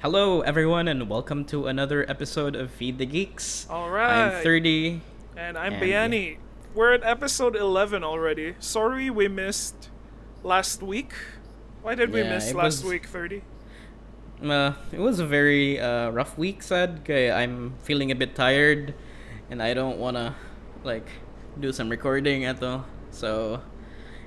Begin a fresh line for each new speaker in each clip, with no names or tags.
Hello, everyone, and welcome to another episode of Feed the Geeks.
All right.
I'm Thirdy.
And I'm Bayani. We're at episode 11 already. Sorry we missed last week. Why did we miss last week, Thirdy?
It was a very rough week, sad. Kaya I'm feeling a bit tired, and I don't wanna, do some recording ato. So,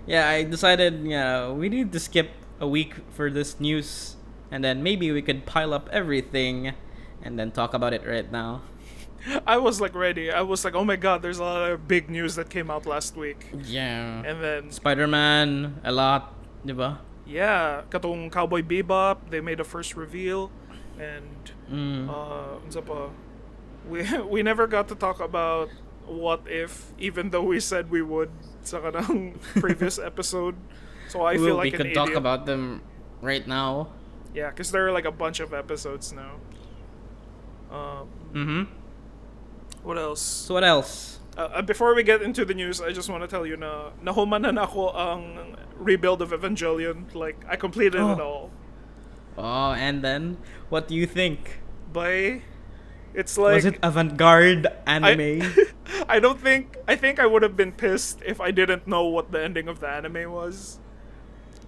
I decided, we need to skip a week for this news, and then maybe we could pile up everything, and then talk about it right now.
I was ready. I was like, oh my god, there's a lot of big news that came out last week.
Yeah.
And then
Spider-Man, a lot, diba?
Yeah, katong Cowboy Bebop, they made a first reveal, and unsa pa? We never got to talk about what if, even though we said we would sa kanang previous episode. So I feel like
we could talk about them right now.
Yeah, because there are a bunch of episodes now. What else?
So what else?
Before we get into the news, I just want to tell you na nahumanan ako ang rebuild of Evangelion. I completed it all.
Oh, and then what do you think?
It's
was it avant-garde anime?
I think I would have been pissed if I didn't know what the ending of the anime was.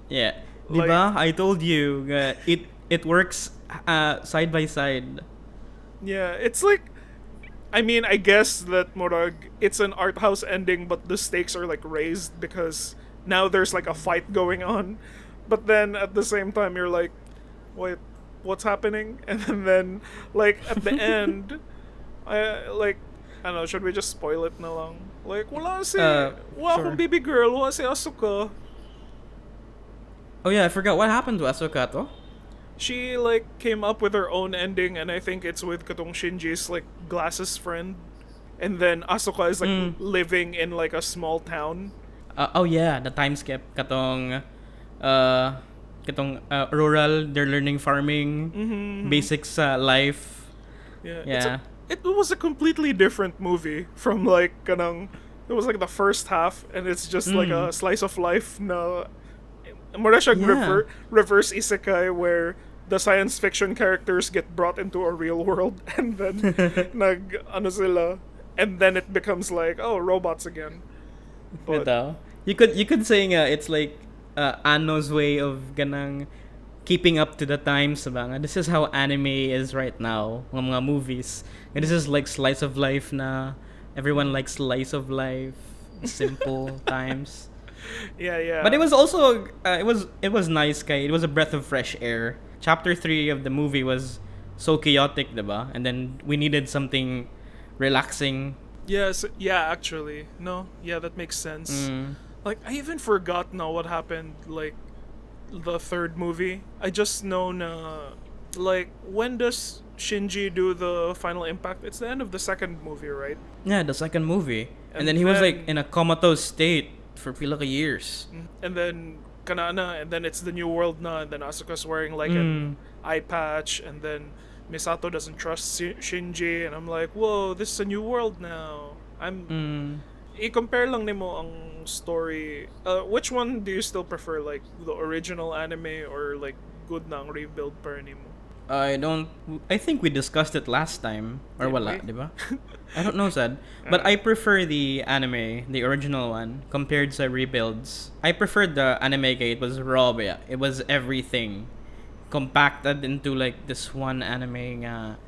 Yeah. Diba? I told you it works side by side.
Yeah, it's I guess that Morag, it's an art house ending, but the stakes are raised because now there's a fight going on. But then at the same time you're like, wait, what's happening? And then at the end, I don't know, should we just spoil it na lang? Wala akong baby girl, wala si Asuka.
Oh yeah, I forgot what happened to Asuka to.
She came up with her own ending, and I think it's with katong Shinji's glasses friend, and then Asuka is living in a small town.
Oh yeah, the time skip katong rural, they're learning farming, basics life.
Yeah. It was a completely different movie from kanang, it was the first half, and it's just a slice of life na mura siyang reverse isekai where the science fiction characters get brought into a real world and then and then it becomes robots again.
But you could say it's Anno's way of ganang keeping up to the times ba. This is how anime is right now, mga movies. And this is slice of life na everyone likes slice of life, simple times.
Yeah.
But it was also it was nice, kay. It was a breath of fresh air. Chapter 3 of the movie was so chaotic, diba? And then we needed something relaxing.
Yes, yeah, actually. No, yeah, that makes sense. I even forgot now what happened the third movie. I just know na when does Shinji do the final impact? It's the end of the second movie, right?
Yeah, the second movie. And then he was in a comatose state for years.
And then Kanana, and then it's the new world na, and then Asuka's wearing an eye patch, and then Misato doesn't trust Shinji, and I'm like, whoa, this is a new world now. I-compare lang nimo ang story. Which one do you still prefer, the original anime or good na ang rebuild pa rin nimo?
I think we discussed it last time. Or wala, di ba? I don't know, Sad. But I prefer the anime, the original one, compared to rebuilds. I preferred the anime kay it was raw, yeah. It was everything compacted into this one anime nga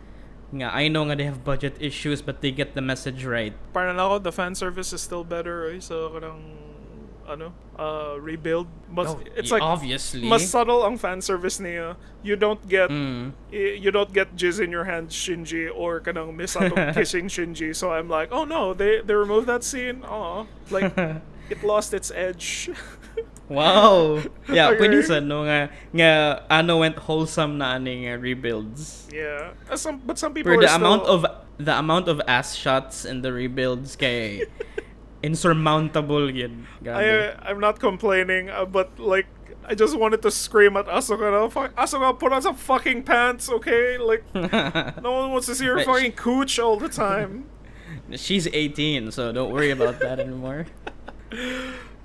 I know nga they have budget issues, but they get the message right.
Parang ako, the fan service is still better, right? So kanang rebuild, but it's
obviously
mas subtle ang fan service niya. You don't get jizz in your hand Shinji or kanang Misato kissing Shinji. So I'm like, oh no, they removed that scene. It lost its edge.
Wow. Yeah,
okay.
Pwede sa no nga ano went wholesome na aning rebuilds.
Yeah. But some people
For
are
the amount of ass shots in the rebuilds kay insurmountable yun.
I'm not complaining, but I just wanted to scream at Asuka. Asuka, put on some fucking pants, okay? No one wants to see her fucking cooch all the time.
She's 18, so don't worry about that anymore.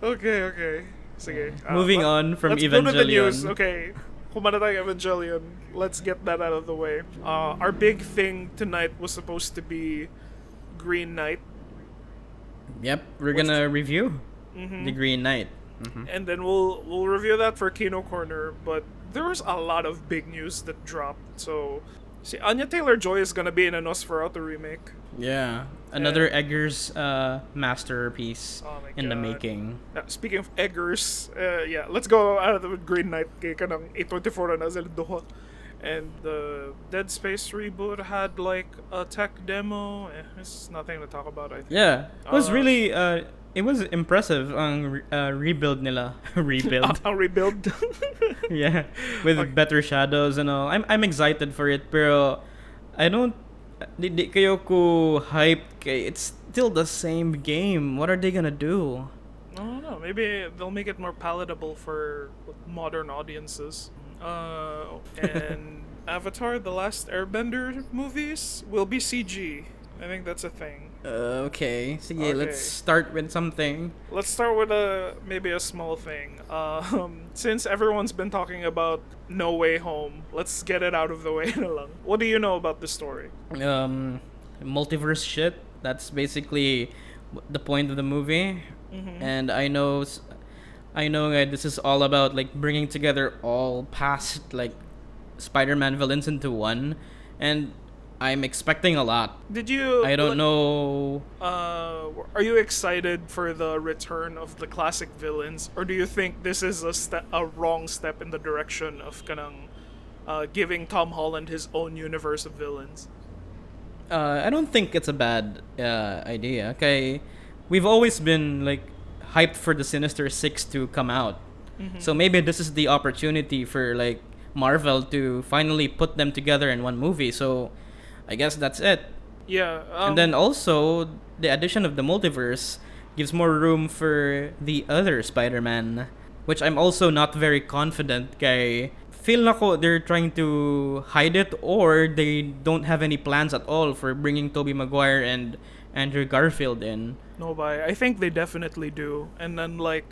Okay. Sige.
Moving on from
let's
Evangelion.
go to the news. Okay. kumana tayo Evangelion. Let's get that out of the way. Our big thing tonight was supposed to be Green Knight.
Yep, we're gonna review the Green Knight.
And then we'll review that for Kino Corner, but there was a lot of big news that dropped. So, see, Anya Taylor-Joy is gonna be in a Nosferatu remake.
Yeah, another Eggers masterpiece in the making.
Speaking of Eggers, yeah, let's go out of the Green Knight kay kanang A24 na sila duha. And the Dead Space reboot had like a tech demo. It's nothing to talk about, I think.
Yeah, it was really it was impressive ang rebuild nila. Rebuild.
Rebuild.
Yeah, with better shadows and all. I'm excited for it, pero I don't di kayo ko hyped kay it's still the same game. What are they gonna do?
I don't know. Maybe they'll make it more palatable for modern audiences. And Avatar: The Last Airbender movies will be CG. I think that's a thing.
Okay. Sige, let's start with something.
Let's start with maybe a small thing. Since everyone's been talking about No Way Home, let's get it out of the way na lang. What do you know about the story?
Multiverse shit. That's basically the point of the movie. And I know that this is all about like bringing together all past like Spider-Man villains into one, and I'm expecting a lot.
Did you?
I don't know.
Are you excited for the return of the classic villains, or do you think this is a wrong step in the direction of kanang giving Tom Holland his own universe of villains?
I don't think it's a bad idea. Okay, we've always been like hyped for the Sinister Six to come out, so maybe this is the opportunity for like Marvel to finally put them together in one movie. So I guess that's it.
Yeah.
And then also the addition of the multiverse gives more room for the other Spider-Man, which I'm also not very confident kay feel nako they're trying to hide it, or they don't have any plans at all for bringing Tobey Maguire and Andrew Garfield in.
No, I think they definitely do. And then like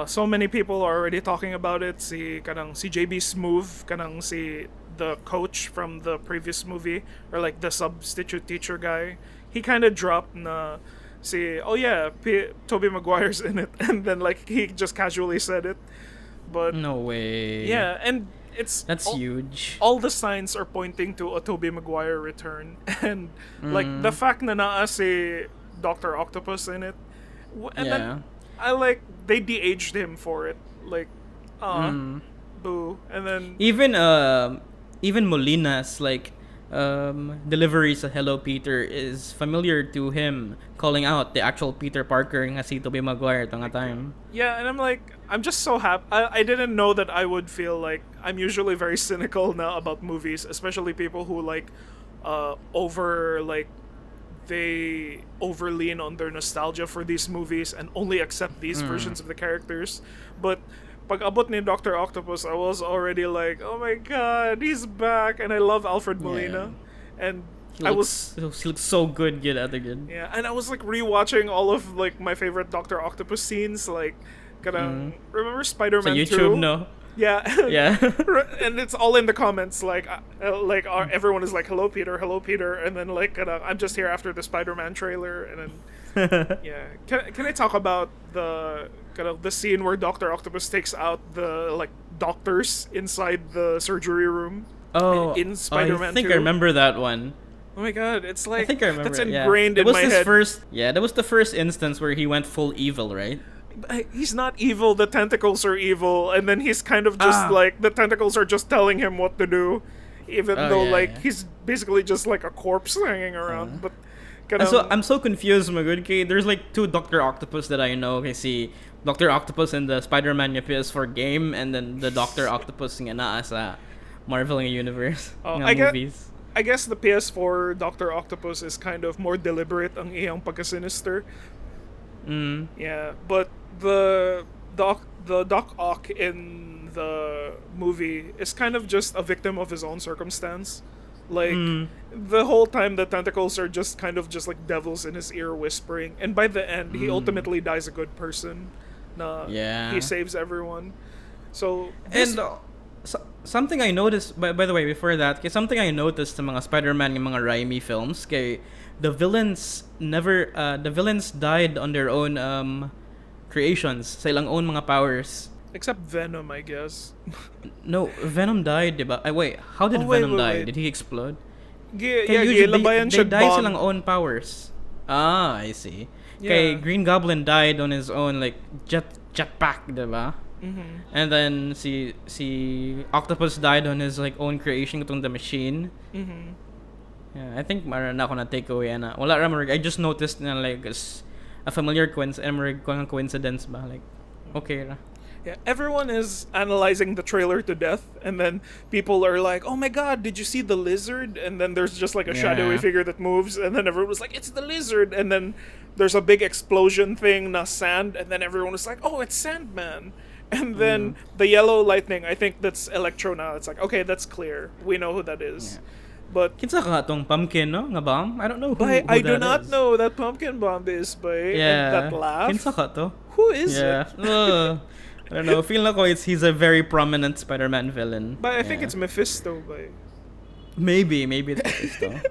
so many people are already talking about it. Si JB Smoove, si the coach from the previous movie, or like the substitute teacher guy, he kind of dropped na Tobey Maguire's in it, and then like he just casually said it. But
no way.
Yeah, and that's
huge.
All the signs are pointing to a Tobey Maguire return, and like the fact na naa si Dr. Octopus in it, and then they de-aged him for it, like boo. And then
even Molina's like delivery sa Hello Peter is familiar to him, calling out the actual Peter Parker nga si Tobey Maguire tanga time.
Yeah, and I'm just so happy. I didn't know that I would feel like I'm usually very cynical now about movies, especially people who like they overlean on their nostalgia for these movies and only accept these versions of the characters. But pag abot ni Dr. Octopus, I was already like, oh my god, he's back, and I love Alfred Molina. Yeah. And he looks
so good again.
Yeah, and I was like rewatching all of like my favorite Dr. Octopus scenes, like remember Spider-Man 2?
So YouTube, no?
Yeah.
Yeah.
And it's all in the comments, like everyone is like, hello Peter, and then like I'm just here after the Spider-Man trailer, and then yeah. Can I talk about the scene where Dr. Octopus takes out the like doctors inside the surgery room?
Oh,
in Spider-Man 2?
I think I remember that one.
Oh my god, it's like,
I think I remember
that's ingrained in my head.
That was the first instance where he went full evil, right?
He's not evil, the tentacles are evil, and then he's kind of just like, the tentacles are just telling him what to do, even though he's basically just like a corpse hanging around. But
I'm so confused, Magud. There's like two Dr. Octopus that I know. See, Dr. Octopus in the Spider-Man PS4 game, and then the Dr. Octopus nga naa sa Marvel universe movies.
I guess the PS4 Dr. Octopus is kind of more deliberate ang iyang pagka-sinister. Yeah, but the Doc Ock in the movie is kind of just a victim of his own circumstance. Like the whole time the tentacles are just kind of just like devils in his ear whispering, and by the end he ultimately dies a good person. He saves everyone. So
something I noticed, by the way, before that, kay something I noticed sa mga Spider-Man yung mga Raimi films, kay the villains died on their own creations, sa ilang own mga powers.
Except Venom, I guess.
No, Venom died, diba? Wait, how did Venom die? Did he explode?
Gilabayan siya
they die
bomb.
silang own powers. Ah, I see.
Yeah.
Kay Green Goblin died on his own, like, jetpack, diba?
Mm-hmm.
And then si Octopus died on his like own creation itong the machine.
Mm-hmm.
Yeah, I think mara na ako na takeaway na. Wala ra I just noticed na like a familiar coincidence ba like okay ra.
Yeah, everyone is analyzing the trailer to death, and then people are like, "Oh my god, did you see the lizard?" And then there's just like a shadowy figure that moves, and then everyone was like, "It's the lizard!" And then there's a big explosion thing, na sand, and then everyone was like, "Oh, it's Sandman!" And then the yellow lightning, I think that's Electro now. It's like, okay, that's clear. We know who that is.
Yeah.
But
kinsa ka tong pumpkin no nga bomb? I don't know who
I do
that
not
is.
know that pumpkin bomb is, but
Yeah.
that laugh.
Kinsa ka to?
Who is
Yeah.
it?
I don't know. Feel like he's a very prominent Spider-Man villain.
But I think
Yeah.
it's Mephisto, but
maybe it's Mephisto.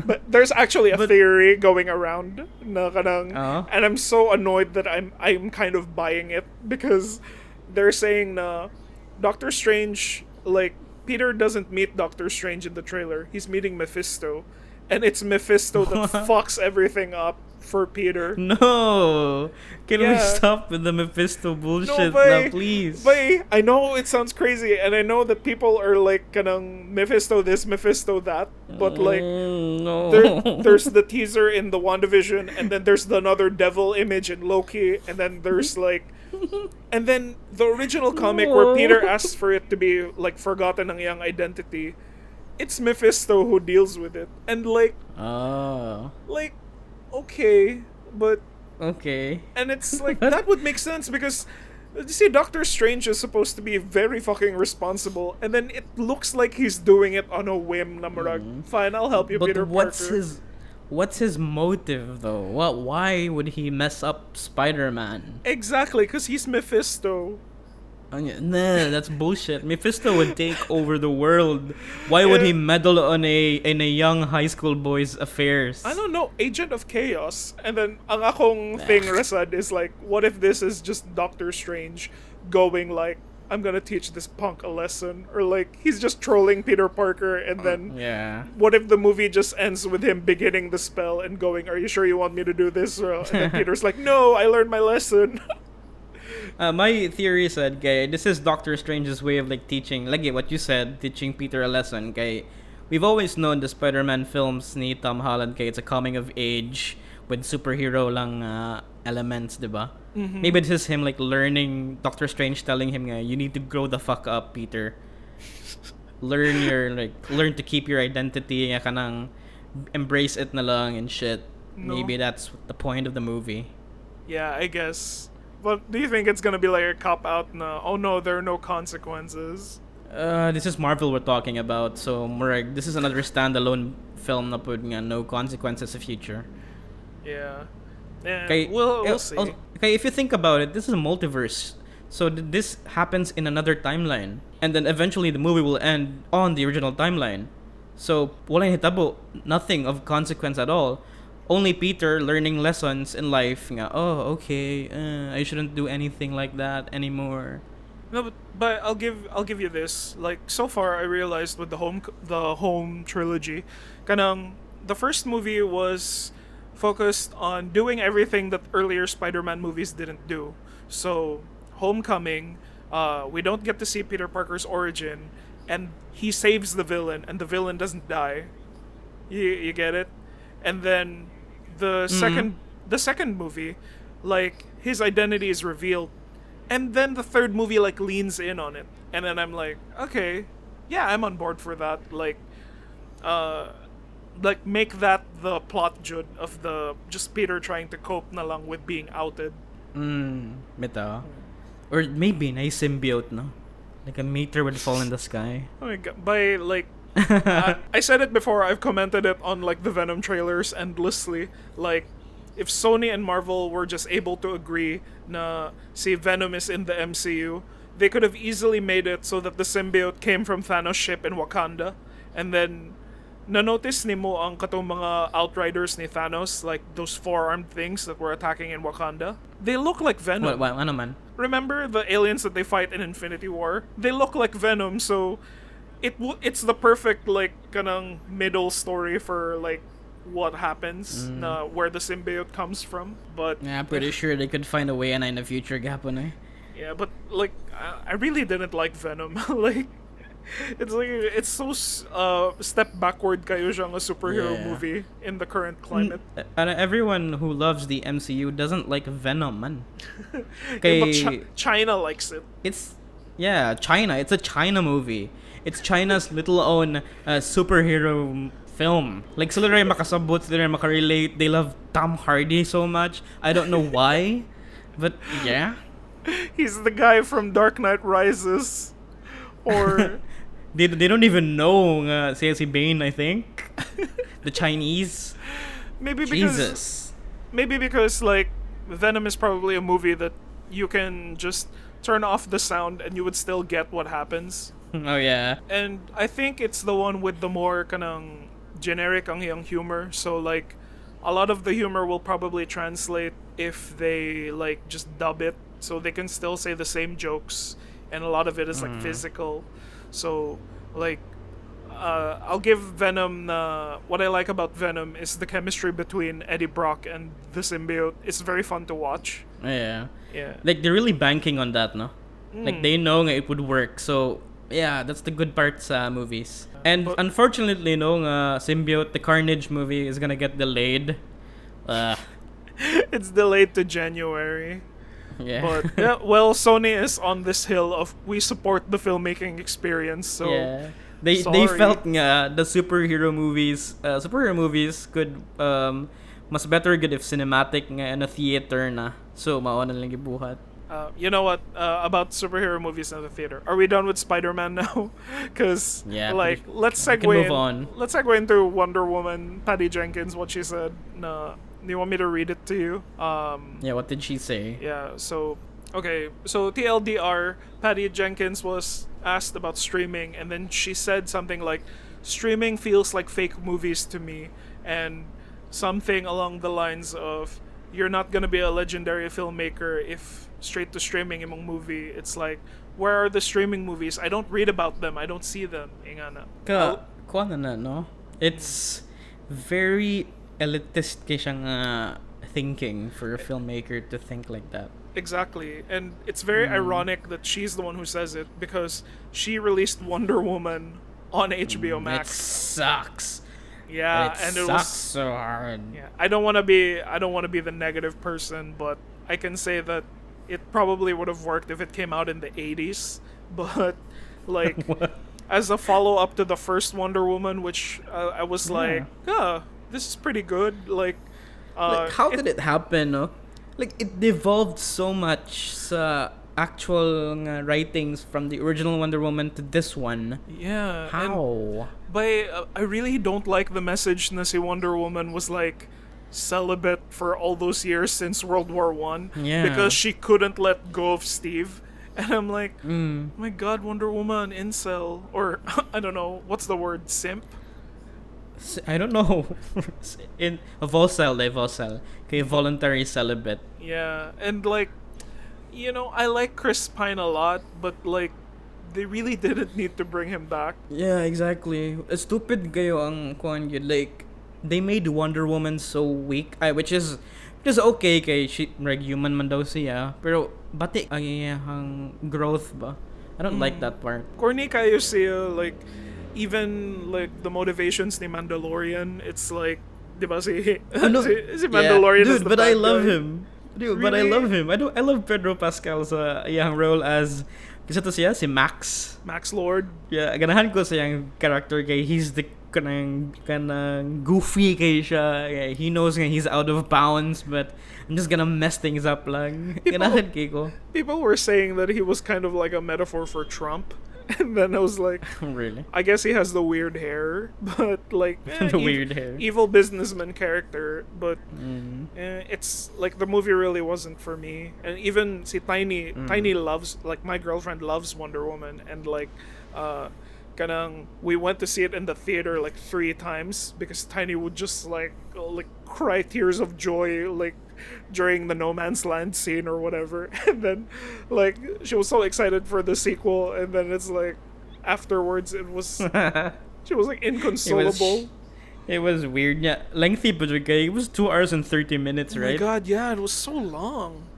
but there's actually a theory going around na kanang,
Oh.
and I'm so annoyed that I'm kind of buying it because they're saying na Doctor Strange, like Peter doesn't meet Doctor Strange in the trailer. He's meeting Mephisto, and it's Mephisto that fucks everything up for Peter.
No! Can we
Yeah.
stop with the Mephisto bullshit
No,
now, please?
But I know it sounds crazy, and I know that people are like kanang Mephisto this, Mephisto that, but like
no.
there's the teaser in the WandaVision, and then there's another devil image in Loki, and then there's like, and then the original comic where Peter asks for it to be like forgotten ang iyang identity, it's Mephisto who deals with it, and like okay, but
Okay.
and it's like that would make sense because you see Doctor Strange is supposed to be very fucking responsible, and then it looks like he's doing it on a whim. Namarag, fine, I'll help you,
But
Peter Parker.
what's his motive though? Why would he mess up Spider-Man?
Exactly, because he's Mephisto.
Nah, that's bullshit. Mephisto would take over the world. Why would he meddle on a young high school boy's affairs?
I don't know, Agent of Chaos. And then ang akong thing, Rasad, is like, what if this is just Doctor Strange going like, I'm gonna teach this punk a lesson, or like he's just trolling Peter Parker, and then
Yeah.
what if the movie just ends with him beginning the spell and going, "Are you sure you want me to do this?" And then Peter's like, "No, I learned my lesson."
My theory said, kay, this is Doctor Strange's way of like teaching, like what you said, teaching Peter a lesson. Kay, we've always known the Spider-Man films ni Tom Holland, kay it's a coming of age with superhero lang elements, diba?
Mm-hmm.
Maybe this is him like learning, Doctor Strange telling him, you need to grow the fuck up, Peter. learn to keep your identity, kanang embrace it na lang and shit.
No.
Maybe that's the point of the movie.
Yeah, I guess. But do you think it's gonna be like a cop out na, oh no, there are no consequences?
This is Marvel we're talking about, so murag, this is another standalone film na pud nga no consequences sa future.
Yeah. Yeah,
Kay,
we'll see.
Okay, if you think about it, this is a multiverse. So this happens in another timeline. And then eventually the movie will end on the original timeline. So, wala hitabo, nothing of consequence at all. Only Peter learning lessons in life. Nga, oh, okay, I shouldn't do anything like that anymore.
No, but I'll give you this. Like so far, I realized with the home trilogy, kanang the first movie was focused on doing everything that earlier Spider-Man movies didn't do. So, Homecoming, we don't get to see Peter Parker's origin, and he saves the villain, and the villain doesn't die. You get it? And then the second movie, like his identity is revealed, and then the third movie like leans in on it, and then I'm like, okay, yeah, I'm on board for that. Like make that the plot jud of the just Peter trying to cope na lang with being outed.
Meta. Or maybe na symbiote, no? Like a meteor would fall in the sky.
Oh my god! By like, I said it before. I've commented it on like the Venom trailers endlessly. Like, if Sony and Marvel were just able to agree na si Venom is in the MCU, they could have easily made it so that the symbiote came from Thanos' ship in Wakanda, and then na-notice ni mo ang katong mga outriders ni Thanos, like those four-armed things that were attacking in Wakanda. They look like Venom.
Ano man?
Remember the aliens that they fight in Infinity War? They look like Venom, so it's the perfect like kanang middle story for like what happens, where the symbiote comes from. But
yeah, I'm pretty sure they could find a way in the future gapon eh.
Yeah, but like I really didn't like Venom. Like it's so step backward kayo siyang a superhero movie in the current climate.
And everyone who loves the MCU doesn't like Venom, man.
But China likes it.
It's China. It's a China movie. It's China's little own superhero film. Like sila rin makasabot, sila rin makarelate. They love Tom Hardy so much. I don't know why, but yeah.
He's the guy from Dark Knight Rises. Or
they don't even know si Bane, I think. The Chinese.
Maybe because like Venom is probably a movie that you can just turn off the sound and you would still get what happens.
Oh yeah.
And I think it's the one with the more kanang generic ang iyang humor. So like a lot of the humor will probably translate if they like just dub it, so they can still say the same jokes, and a lot of it is like physical. So like I'll give Venom what I like about Venom is the chemistry between Eddie Brock and the symbiote. It's very fun to watch.
Yeah.
Yeah.
Like they're really banking on that, no? Like they know it would work. So yeah, that's the good parts movies. And unfortunately, no, Symbiote, the Carnage movie is gonna get delayed.
It's delayed to January.
Yeah.
But yeah, well, Sony is on this hill of we support the filmmaking experience. So
yeah, they felt the superhero movies could mas better good if cinematic nga in a theater na. So mao na lang gibuhat.
You know what? About superhero movies in the theater. Are we done with Spider-Man now? Because like let's segue into Wonder Woman. Patty Jenkins, what she said. Do you want me to read it to you?
Yeah, what did she say?
Yeah, so okay, so TLDR, Patty Jenkins was asked about streaming, and then she said something like, "Streaming feels like fake movies to me," and something along the lines of, "You're not gonna be a legendary filmmaker if straight to streaming imong movie. It's like, where are the streaming movies? I don't read about them. I don't see them." Ingana.
No? It's very elitist siyang thinking for a filmmaker to think like that.
Exactly. And it's very ironic that she's the one who says it, because she released Wonder Woman on HBO Max.
It sucks.
Yeah,
and it sucks so hard.
Yeah, I don't want to be the negative person, but I can say that it probably would have worked if it came out in the 80s, but like as a follow-up to the first Wonder Woman, which I was like, this is pretty good. Like
how did it happen, no? Like it devolved so much sa actual writings from the original Wonder Woman to this one.
Yeah.
How?
But I really don't like the message na si Wonder Woman was like celibate for all those years since World War I, because she couldn't let go of Steve. And I'm like, my God, Wonder Woman, incel, or I don't know, what's the word, simp?
I don't know. In a VolCel, okay, voluntary celibate.
Yeah, and like, you know, I like Chris Pine a lot, but like, they really didn't need to bring him back.
Yeah, exactly. Stupid kayo ang kuan yun. Like, they made Wonder Woman so weak, which is okay kay she human man daw siya, pero bati ang iyang growth ba. I don't like that part.
Corny kayo siya, like even like the motivations ni Mandalorian, it's like, di ba si Mandalorian is the
but I love
guy.
him. Dude,
Really?
but I love him. I love Pedro Pascal sa iyang role as kasi to siya si Max
Lord.
Yeah, ganahan ko sa iyang character kay he's the kanang goofy kay siya. Yeah, he knows nga he's out of bounds, but I'm just gonna mess things up lang. Ganahan kay ko.
People were saying that he was kind of like a metaphor for Trump. And then I was like,
Really?
I guess he has the weird hair, but like
The weird hair.
evil businessman character. But
Mm.
it's like the movie really wasn't for me. And even see Tiny loves, like my girlfriend loves Wonder Woman, and like kanang we went to see it in the theater like 3 times because Tiny would just like cry tears of joy like during the No Man's Land scene or whatever. And then like she was so excited for the sequel, and then it's like afterwards it was she was like inconsolable.
It was weird. Yeah, lengthy, but okay. It was 2 hours and 30 minutes,
Oh
right?
my god, yeah, it was so long.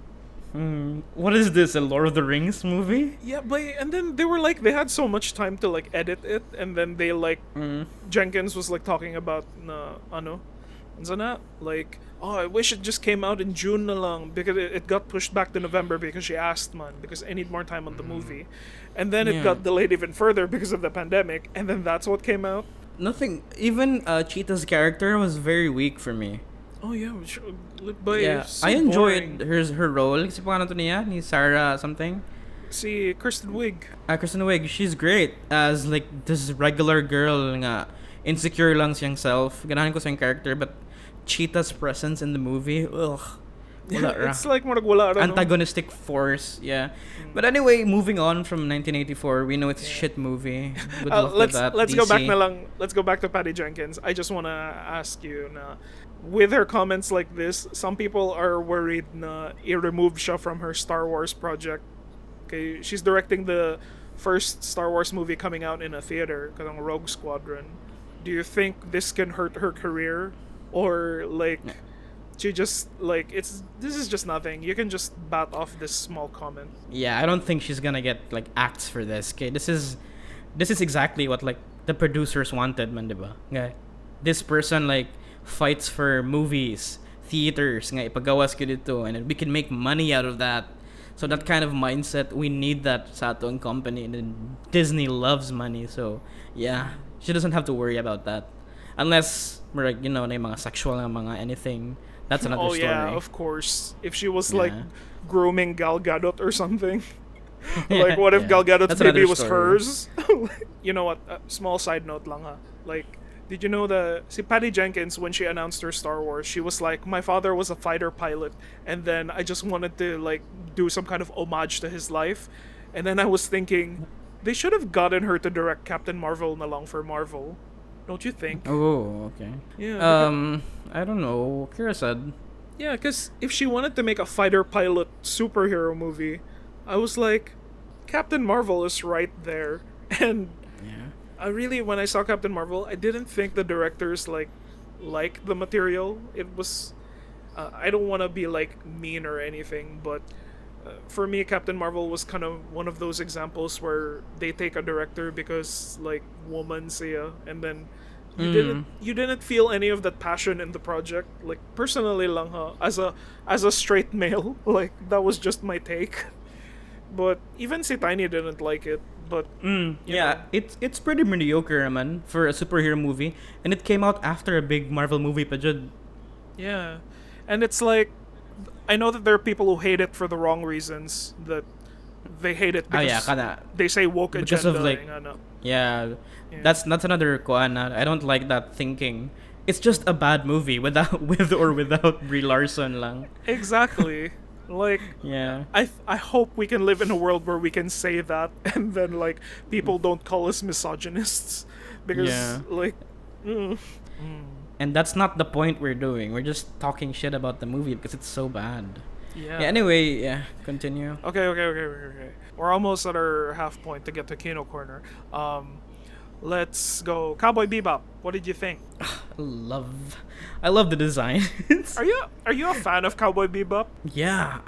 What is this? A Lord of the Rings movie?
Yeah, but and then they were like they had so much time to like edit it, and then they like Jenkins was like talking about ano, like I wish it just came out in June na lang because it got pushed back to November because she asked because I need more time on the movie, and then it
Yeah.
got delayed even further because of the pandemic, and then that's what came out.
Nothing. Even Cheetah's character was very weak for me.
Oh yeah, but
Yeah,
it's so
I enjoyed
boring.
her role. Kasi paano to niya? Ni Sarah something.
See Kirsten Wiig.
Kristen Wiig, she's great as like this regular girl nga insecure lang siyang self. Ganahan ko siyang character, but Cheetah's presence in the movie, ugh. Wala ra.
It's like murag wala ra, no?
Antagonistic force, yeah. But anyway, moving on from 1984, we know it's a shit movie. Good luck with that.
Let's go back
DC.
na lang. Let's go back to Patty Jenkins. I just wanna ask you na, with her comments like this, some people are worried na i-remove siya from her Star Wars project. Okay, she's directing the first Star Wars movie coming out in a theater, kanang Rogue Squadron. Do you think this can hurt her career, or like she just like this is just nothing? You can just bat off this small comment.
Yeah, I don't think she's gonna get like acts for this. Okay, this is exactly what like the producers wanted, man, diba? Okay. This person like fights for movies, theaters, nga ipagawas ko dito, and we can make money out of that. So that kind of mindset, we need that sa atong company, and Disney loves money. So yeah, she doesn't have to worry about that, unless like na yung mga sexual na mga anything. That's another story.
Yeah, of course. If she was
Yeah.
like grooming Gal Gadot or something. Like what if Gal Gadot's
That's
baby
another
was
story.
hers? You know what? Small side note lang ha. Like, did you know that si Patty Jenkins, when she announced her Star Wars, she was like, my father was a fighter pilot, and then I just wanted to like do some kind of homage to his life. And then I was thinking, they should have gotten her to direct Captain Marvel na lang for Marvel. Don't you think?
Oh, okay.
Yeah.
I don't know. Kira said.
Yeah, because if she wanted to make a fighter pilot superhero movie, I was like, Captain Marvel is right there. And
Yeah.
I really, when I saw Captain Marvel, I didn't think the directors like the material. It was, I don't want to be like mean or anything, but for me, Captain Marvel was kind of one of those examples where they take a director because like woman siya, and then you didn't feel any of that passion in the project. Like personally lang ha, as a straight male, like that was just my take. But even si Tiny didn't like it. But you
Yeah,
know.
it's pretty mediocre, man, for a superhero movie, and it came out after a big Marvel movie, pa jud.
Yeah, and it's like, I know that there are people who hate it for the wrong reasons. That they hate it because
Yeah, kana.
they say woke
Because
agenda.
of, like,
and ano.
Yeah,
Yeah.
that's another kuan. I don't like that thinking. It's just a bad movie without with or without Brie Larson lang.
Exactly. Like,
Yeah.
I hope we can live in a world where we can say that, and then like people don't call us misogynists because
Yeah.
like.
And that's not the point we're doing. We're just talking shit about the movie because it's so bad.
Yeah.
Yeah, anyway, yeah, continue.
Okay. We're almost at our half point to get to Kino Corner. Let's go. Cowboy Bebop. What did you think?
I love the design.
Are you a fan of Cowboy Bebop?
Yeah.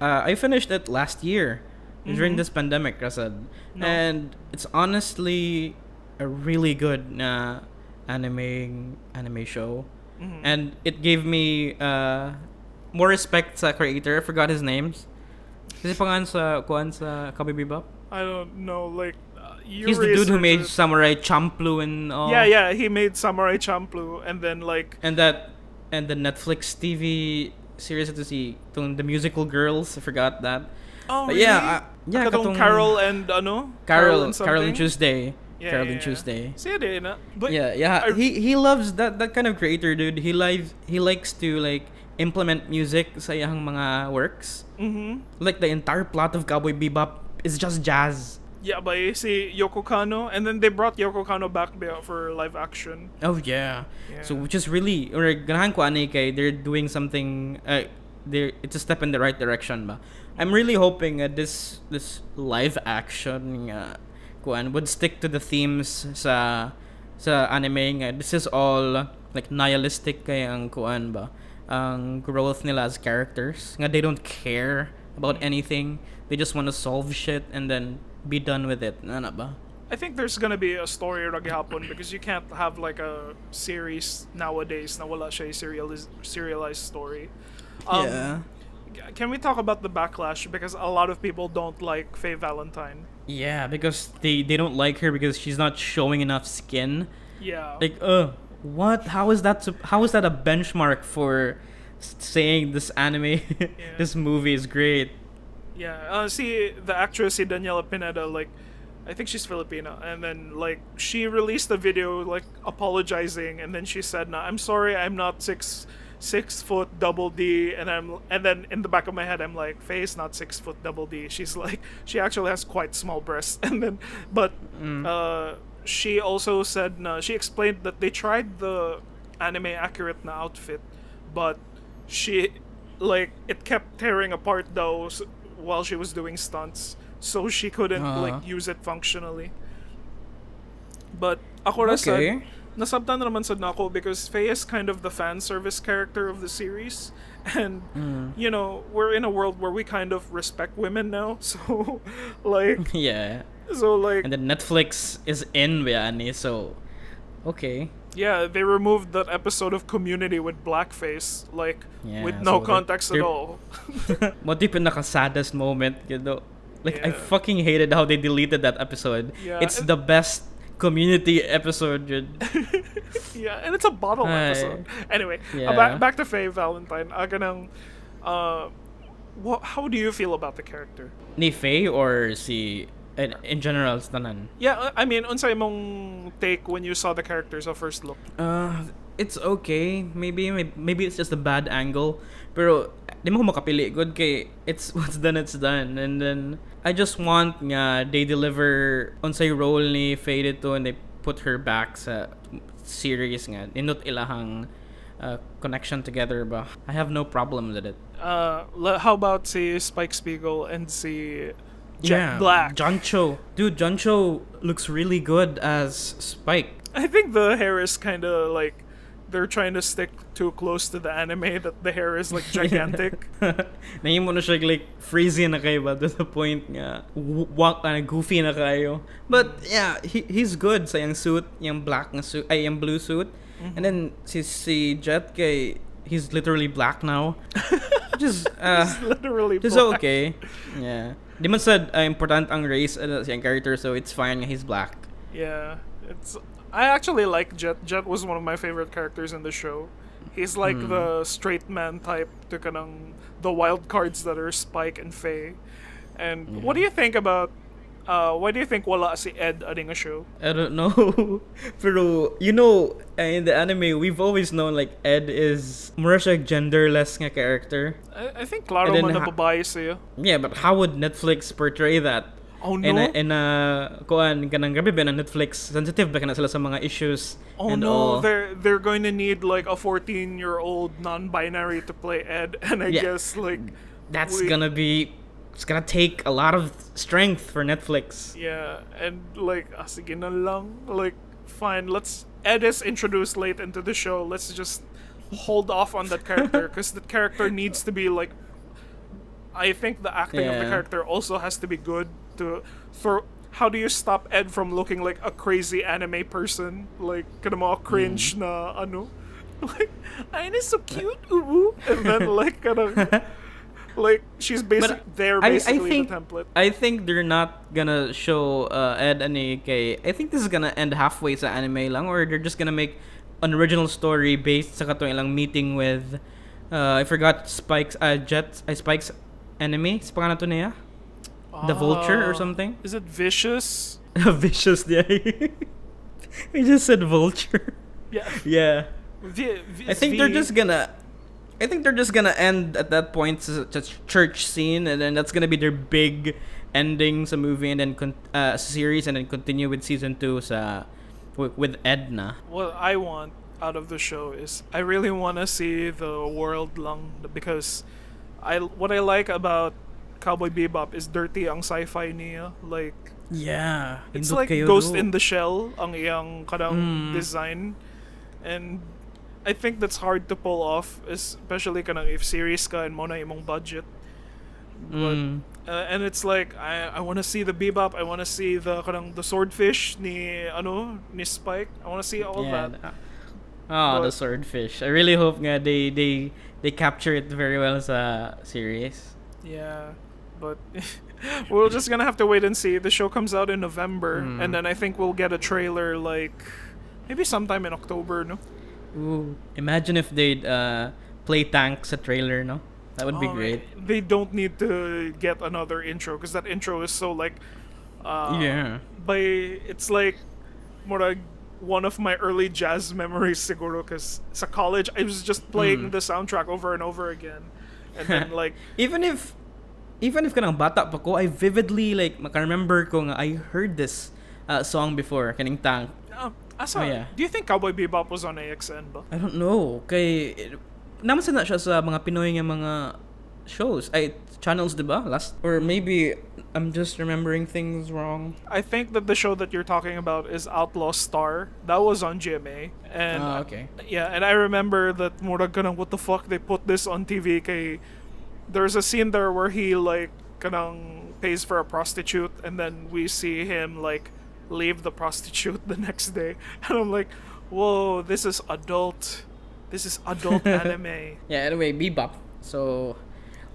I finished it last year during this pandemic, Rasad.
No.
And it's honestly a really good anime show. And it gave me more respect sa creator. I forgot his names. Kasi pangalan sa Cowboy Bebop?
I don't know. Like you
He's the dude who made
research it.
Samurai Champloo and all.
Yeah. He made Samurai Champloo, and then like
And the Netflix TV series ito the musical girls, I forgot that.
Oh,
But
really?
yeah,
Katong Carol and
Carol
and
Carol and
something?
Tuesday.
Yeah,
Carol
yeah,
and
yeah.
Tuesday.
Sige na. But
Yeah.
I-
He loves that kind of creator, dude. He likes to like implement music sa iyang mga works. Like the entire plot of Cowboy Bebop is just jazz.
Yeah, but si Yoko Kanno, and then they brought Yoko Kanno back for live action.
Oh yeah.
Yeah.
So which is really or ganahan ko ani kay they're doing something it's a step in the right direction ba. I'm really hoping this live action kuan would stick to the themes sa anime nga. This is all like nihilistic kay ang kuan ba. Ang growth nila as characters nga they don't care about anything. They just want to solve shit and then be done with it. Ano ba?
I think there's gonna be a story na gihapon because you can't have like a series nowadays na wala siya serialized story.
Yeah.
Can we talk about the backlash because a lot of people don't like Faye Valentine?
Yeah, because they don't like her because she's not showing enough skin.
Yeah.
Like, what? How is that a benchmark for saying this anime, this movie is great?
Yeah. See the actress, si Daniela Pineda, like, I think she's Filipino, and then like she released a video like apologizing, and then she said, "Nah, I'm sorry, I'm not 6 foot double D," and then in the back of my head I'm like, Faye's not 6 foot double D. She's like, she actually has quite small breasts, and then she also said, she explained that they tried the anime accurate na outfit, but she like it kept tearing apart though while she was doing stunts, so she couldn't like use it functionally. But ako ra sad, nasabtan naman sad na ako because Faye is kind of the fan service character of the series, and you know we're in a world where we kind of respect women now, so like
Yeah.
so like
And then Netflix is in Bayani, so okay.
yeah, they removed that episode of Community with blackface, like with no
so
context at
they're-
all.
What yung pinaka-saddest moment, you know? Like, I
Yeah.
fucking hated how they deleted that episode.
Yeah,
It's
and-
the best Community episode, dude.
Yeah, and it's a bottle
Ay.
episode. Anyway,
Yeah.
back to Faye Valentine. How do you feel about the character?
Ni Faye or si... In general, sa tanan?
Yeah, I mean, unsay mong take when you saw the characters at first look?
It's okay. Maybe it's just a bad angle. Pero di mo ko makapili good kay it's what's done it's done. And then I just want nga they deliver unsay role ni Faye dito and they put her back sa series nga. Indot ilahang connection together ba. I have no problem with it.
How about si Spike Spiegel and si Jack Black?
John Cho. Dude, John Cho looks really good as Spike.
I think the hair is kind of like they're trying to stick too close to the anime that the hair is like gigantic.
Nahimo na siya like freezy na kayo ba to the point nga goofy na kayo. But yeah, he's good sa yung suit, yung black na suit, ay yung blue suit. And then si Jet kay he's literally black now. Just
It's literally
just
black.
okay. Yeah. Di man sad important ang race sa yung character, so it's fine he's black.
Yeah, I actually like Jet. Jet was one of my favorite characters in the show. He's like the straight man type to kanang the wild cards that are Spike and Faye. And what do you think about why do you think wala si Ed ading a show?
I don't know. Pero, you know, in the anime, we've always known, like, Ed is more siya genderless nga character.
I think klaro
And then
man na babae siya.
Yeah, but how would Netflix portray that?
Oh no.
Kuan, kanang grabe ba na Netflix, sensitive ba kana sila sa mga issues
Oh
and
no,
all.
they're going to need like a 14-year-old non-binary to play Ed, and I
Yeah.
guess like
That's
we-
it's gonna take a lot of strength for Netflix.
yeah, and like sige na lang, like fine, Ed is introduced late into the show. Let's just hold off on that character because that character needs to be like. I think the acting of the
Yeah.
character also has to be good for. How do you stop Ed from looking like a crazy anime person, like kind of more cringe na ano, like Anya is so cute, ooh, and then like kind of like she's basically basically the template.
I think they're not gonna show Ed ani kay. I think this is gonna end halfway sa anime lang, or they're just gonna make an original story based sa katong ilang meeting with I forgot Spike's Spike's enemy. Sa pangalan to niya? The vulture or something?
Is it vicious?
Vicious, yeah. We just said vulture.
Yeah.
Yeah. I think they're just gonna end at that point to church scene, and then that's gonna be their big ending sa movie, and then series, and then continue with season 2 with Edna.
What I want out of the show is I really want to see the world lang, because what I like about Cowboy Bebop is dirty ang sci-fi niya. Like,
yeah,
it's like Ghost in the Shell ang iyang kanang design, and I think that's hard to pull off, especially kanang if series ka and mo na imong budget. But and it's like I want to see the Bebop, I want to see the kanang the swordfish ni Spike. I want to see all that.
The swordfish. I really hope nga they capture it very well as a series.
Yeah, but we're just gonna have to wait and see. The show comes out in November, and then I think we'll get a trailer like maybe sometime in October, no?
Ooh, imagine if they'd play tanks a trailer, no? That would be great.
They don't need to get another intro, because that intro is so like it's like more one of my early jazz memories siguro, because sa college I was just playing the soundtrack over and over again, and then like
even if kanang bata pa ko, I vividly like makaremember ko nga I heard this song before, kaning tank.
Do you think Cowboy Bebop was on AXN ba?
I don't know. Kay naman na siya sa mga Pinoy nga mga shows. Channels, diba? Or maybe I'm just remembering things wrong.
I think that the show that you're talking about is Outlaw Star. That was on GMA. And
okay.
Yeah, and I remember that murag kanang what the fuck they put this on TV kay there's a scene there where he like kanang pays for a prostitute, and then we see him like leave the prostitute the next day, and I'm like, whoa, this is adult anime.
Yeah, anyway, Bebop. So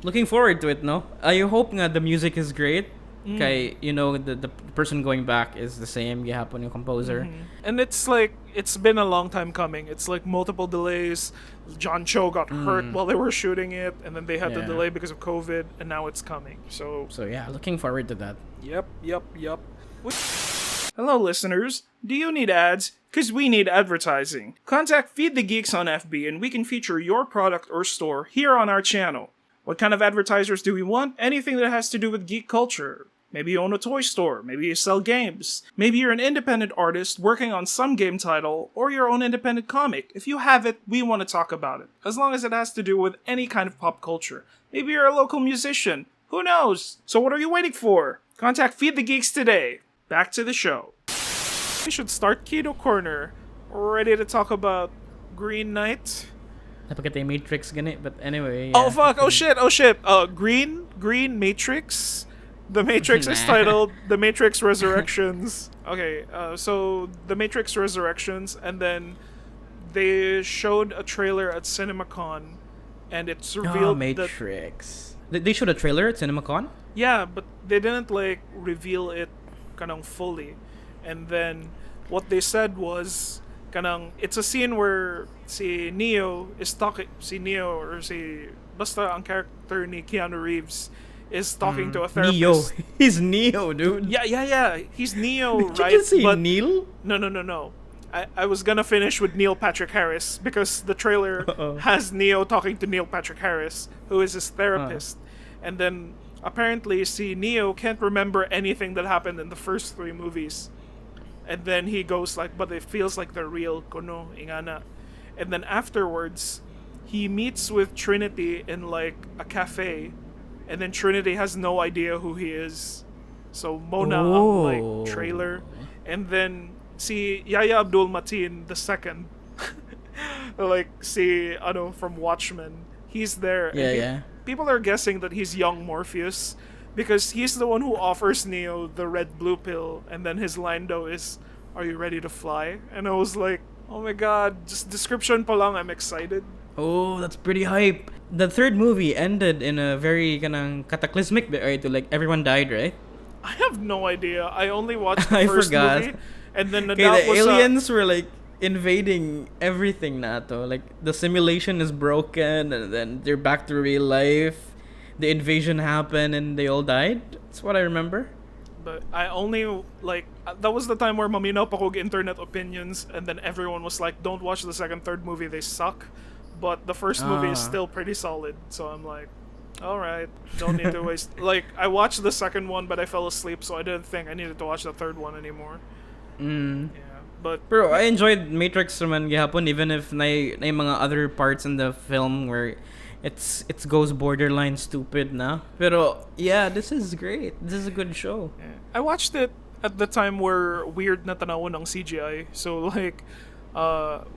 looking forward to it, no? I hope nga the music is great. Kay, the person going back is the same gihapon yung composer.
And it's like it's been a long time coming. It's like multiple delays. John Cho got hurt while they were shooting it, and then they had to delay because of COVID, and now it's coming. So
yeah, looking forward to that.
Yep. Hello, listeners. Do you need ads? Because we need advertising. Contact Feed the Geeks on FB, and we can feature your product or store here on our channel. What kind of advertisers do we want? Anything that has to do with geek culture. Maybe you own a toy store, maybe you sell games, maybe you're an independent artist working on some game title, or your own independent comic. If you have it, we want to talk about it, as long as it has to do with any kind of pop culture. Maybe you're a local musician. Who knows? So what are you waiting for? Contact Feed the Geeks today. Back to the show. We should start Kino Corner. Ready to talk about Green Knight?
Napagkatay Matrix gani, but anyway.
Yeah. Oh fuck! Oh shit! Green Matrix. The Matrix is titled The Matrix Resurrections. Okay, so The Matrix Resurrections, and then they showed a trailer at CinemaCon, and it's revealed
Matrix. They showed a trailer at CinemaCon?
Yeah, but they didn't like reveal it kanang fully. And then what they said was kanang it's a scene where si Neo is talking, basta ang character ni Keanu Reeves is talking to a therapist.
Neo. He's Neo, dude.
Yeah. He's Neo,
Did
right?
you just say Neil?
No. I was gonna finish with Neil Patrick Harris, because the trailer has Neo talking to Neil Patrick Harris, who is his therapist. And then apparently si Neo can't remember anything that happened in the first 3 movies. And then he goes like, but it feels like they're real, kono, ingana. And then afterwards, he meets with Trinity in like a cafe, and then Trinity has no idea who he is. So Mona ang like trailer, and then si Yaya Abdul Mateen the second, like si from Watchmen, he's there.
Yeah.
People are guessing that he's young Morpheus, because he's the one who offers Neo the red blue pill, and then his line though is, "Are you ready to fly?" And I was like, oh my god, just description pa lang, I'm excited.
Oh, that's pretty hype. The 3rd movie ended in a very kanang cataclysmic bit, right? Like everyone died, right?
I have no idea. I only watched the first movie, and then
the aliens were like invading everything na to. Like the simulation is broken, and then they're back to real life. the invasion happened and they all died. That's what I remember.
But I only that was the time where maminaw pa kog internet opinions, and then everyone was like, "Don't watch the second, third movie; they suck." But the first movie is still pretty solid, so I'm like, "All right, don't need to waste." Like I watched the second one, but I fell asleep, so I didn't think I needed to watch the third one anymore. Yeah, but
Bro, I enjoyed Matrix naman gihapon even if na mga other parts in the film where it goes borderline stupid na. Pero yeah, this is great. This is a good show.
yeah. I watched it at the time where weird na tanawon ng CGI. So like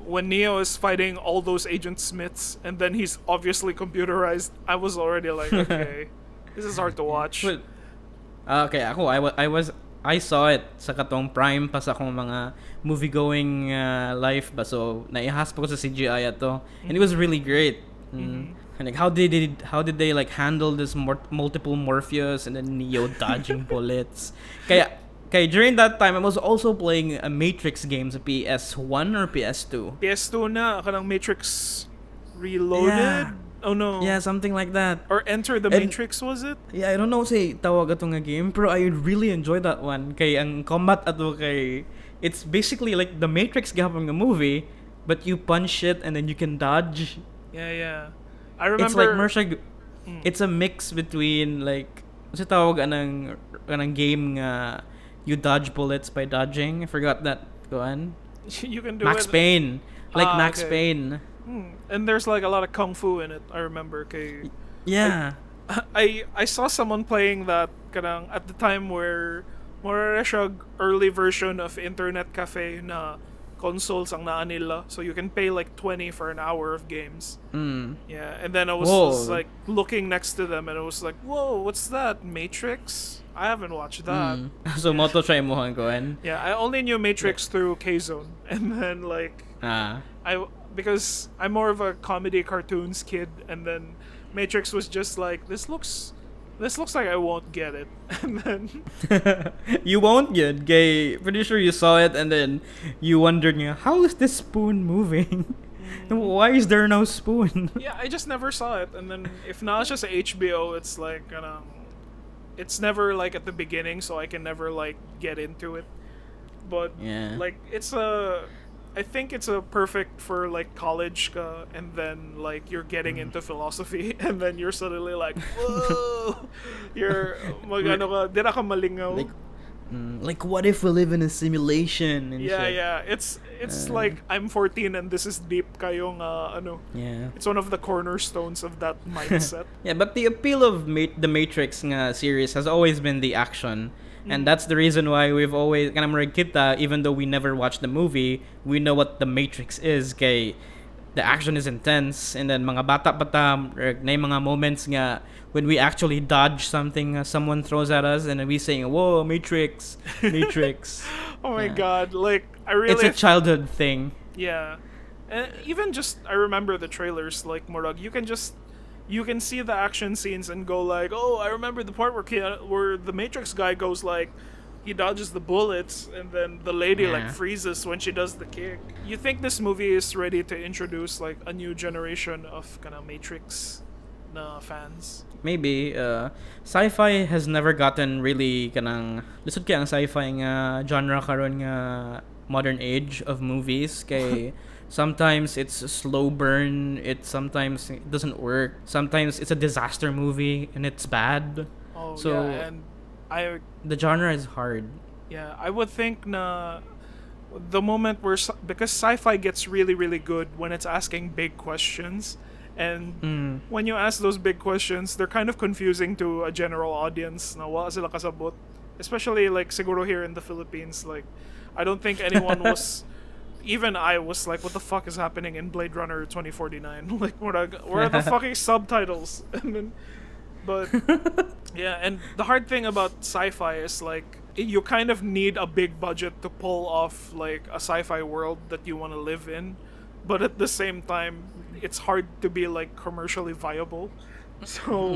when Neo is fighting all those Agent Smiths and then he's obviously computerized, I was already like, okay, this is hard to watch.
But, okay, ako I saw it sa katong prime pa sa akong mga movie-going life ba, so naihas pa ko sa CGI ato, and it was really great. And like how did they like handle this multiple Morpheus and then Neo dodging bullets? Kaya during that time I was also playing a Matrix game sa PS1 or PS2.
PS2 na kanang Matrix Reloaded.
Yeah.
Oh no.
Yeah, something like that.
Or Enter the Matrix, was it?
Yeah, I don't know say tawag ato nga game, pero I really enjoyed that one. Kay ang combat ato kay it's basically like the Matrix gahapon nga movie, but you punch it and then you can dodge.
Yeah. I remember.
It's like Mershag. It's a mix between like sa tawag anang game nga you dodge bullets by dodging. I forgot that. Go on.
You can do
Max
it.
Payne. Like Max
okay.
Payne.
And there's like a lot of kung fu in it. I remember. Kay
Yeah.
I saw someone playing that kanang at the time where more siya early version of internet cafe na consoles ang naa nila, so you can pay like 20 for an hour of games. Yeah, and then I was just like looking next to them and I was like, whoa, what's that? Matrix? I haven't watched that.
So moto try mo hang goan.
Yeah, I only knew Matrix through K-Zone, and then like because I'm more of a comedy cartoons kid, and then Matrix was just like, this looks like I won't get it. And then
you won't get gay. Pretty sure you saw it and then you wondered, how is this spoon moving? Why is there no spoon?
Yeah, I just never saw it. And then if not, it's just HBO. It's like it's never like at the beginning, so I can never like get into it. But
yeah,
like I think it's a perfect for like college and then like you're getting into philosophy and then you're suddenly like, whoa, you're magano ka, dira ka malingaw.
Like what if we live in a simulation and shit.
Yeah, it's like I'm 14 and this is deep kayong
Yeah,
it's one of the cornerstones of that mindset.
Yeah, but the appeal of the Matrix nga series has always been the action. And that's the reason why we've always kita, even though we never watched the movie, we know what the Matrix is. Kay the action is intense, and then mga bata na mga moments nga when we actually dodge something someone throws at us, and we saying, "Whoa, Matrix, Matrix!"
Oh my god! Like I really.
It's a childhood thing.
Yeah, and even just I remember the trailers. Like Morag, you can see the action scenes and go like, oh, I remember the part where the Matrix guy goes like, he dodges the bullets and then the lady like freezes when she does the kick. You think this movie is ready to introduce like a new generation of kind of Matrix fans?
Maybe. Sci-fi has never gotten really kanang lisod kay ang sci-fi nga genre karon nga modern age of movies kay sometimes it's a slow burn, sometimes it doesn't work, sometimes it's a disaster movie and it's bad.
Oh,
so
yeah, and
the genre is hard.
Yeah, I would think na the moment where because sci-fi gets really really good when it's asking big questions, and when you ask those big questions, they're kind of confusing to a general audience. Na wala sila kasabot, especially like siguro here in the Philippines. Like, I don't think anyone was. Even I was like, what the fuck is happening in Blade Runner 2049? Like, where are the fucking subtitles? And then, but yeah, and the hard thing about sci-fi is like you kind of need a big budget to pull off like a sci-fi world that you want to live in, but at the same time, it's hard to be like commercially viable. So,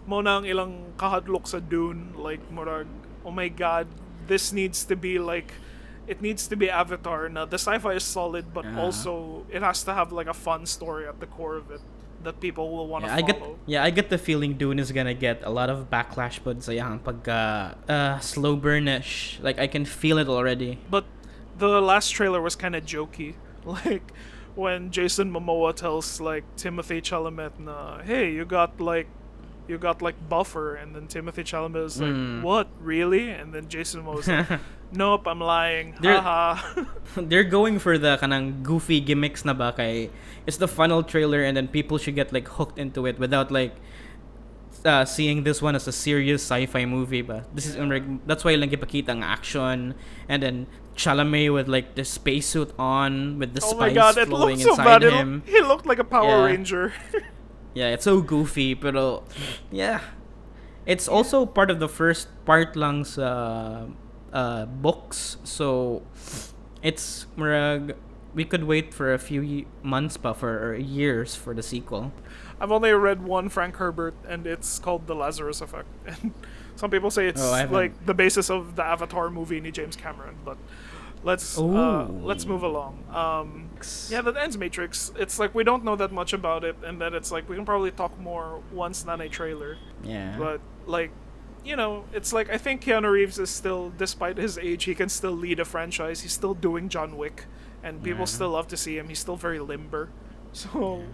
mo na ang ilang kahadlok sa Dune, like murag, oh my god, this needs to be like. It needs to be Avatar. Now, the sci-fi is solid, but also it has to have like a fun story at the core of it. that people will want to
I get
follow.
I get the feeling Dune is gonna get a lot of backlash but sa yang pagka slow burnish. Like I can feel it already.
But the last trailer was kind of jokey. Like when Jason Momoa tells like Timothée Chalamet na, "Hey, you got like buffer," and then Timothée Chalamet is like, "What, really?" And then Jason Momoa is like, "Nope, I'm lying." Haha.
They're going for the kanang goofy gimmicks na ba kay it's the final trailer and then people should get like hooked into it without like seeing this one as a serious sci-fi movie ba. This is that's why lang ipakita ang action and then Chalamet with like the spacesuit on with the
Oh my
spice
god, it
flowing
looked so
inside
bad.
him.
He looked like a Power
Yeah.
Ranger.
Yeah, it's so goofy, pero yeah. It's also part of the first part lang sa books, so it's murag we could wait for a few months pa for or years for the sequel.
I've only read one Frank Herbert, and it's called The Lazarus Effect. And some people say it's like the basis of the Avatar movie ni James Cameron, but let's move along. Yeah, that ends Matrix. It's like we don't know that much about it, and then it's like we can probably talk more once than a trailer.
Yeah.
But like, you know, it's like I think Keanu Reeves is still, despite his age, he can still lead a franchise. He's still doing John Wick, and people still love to see him. He's still very limber, so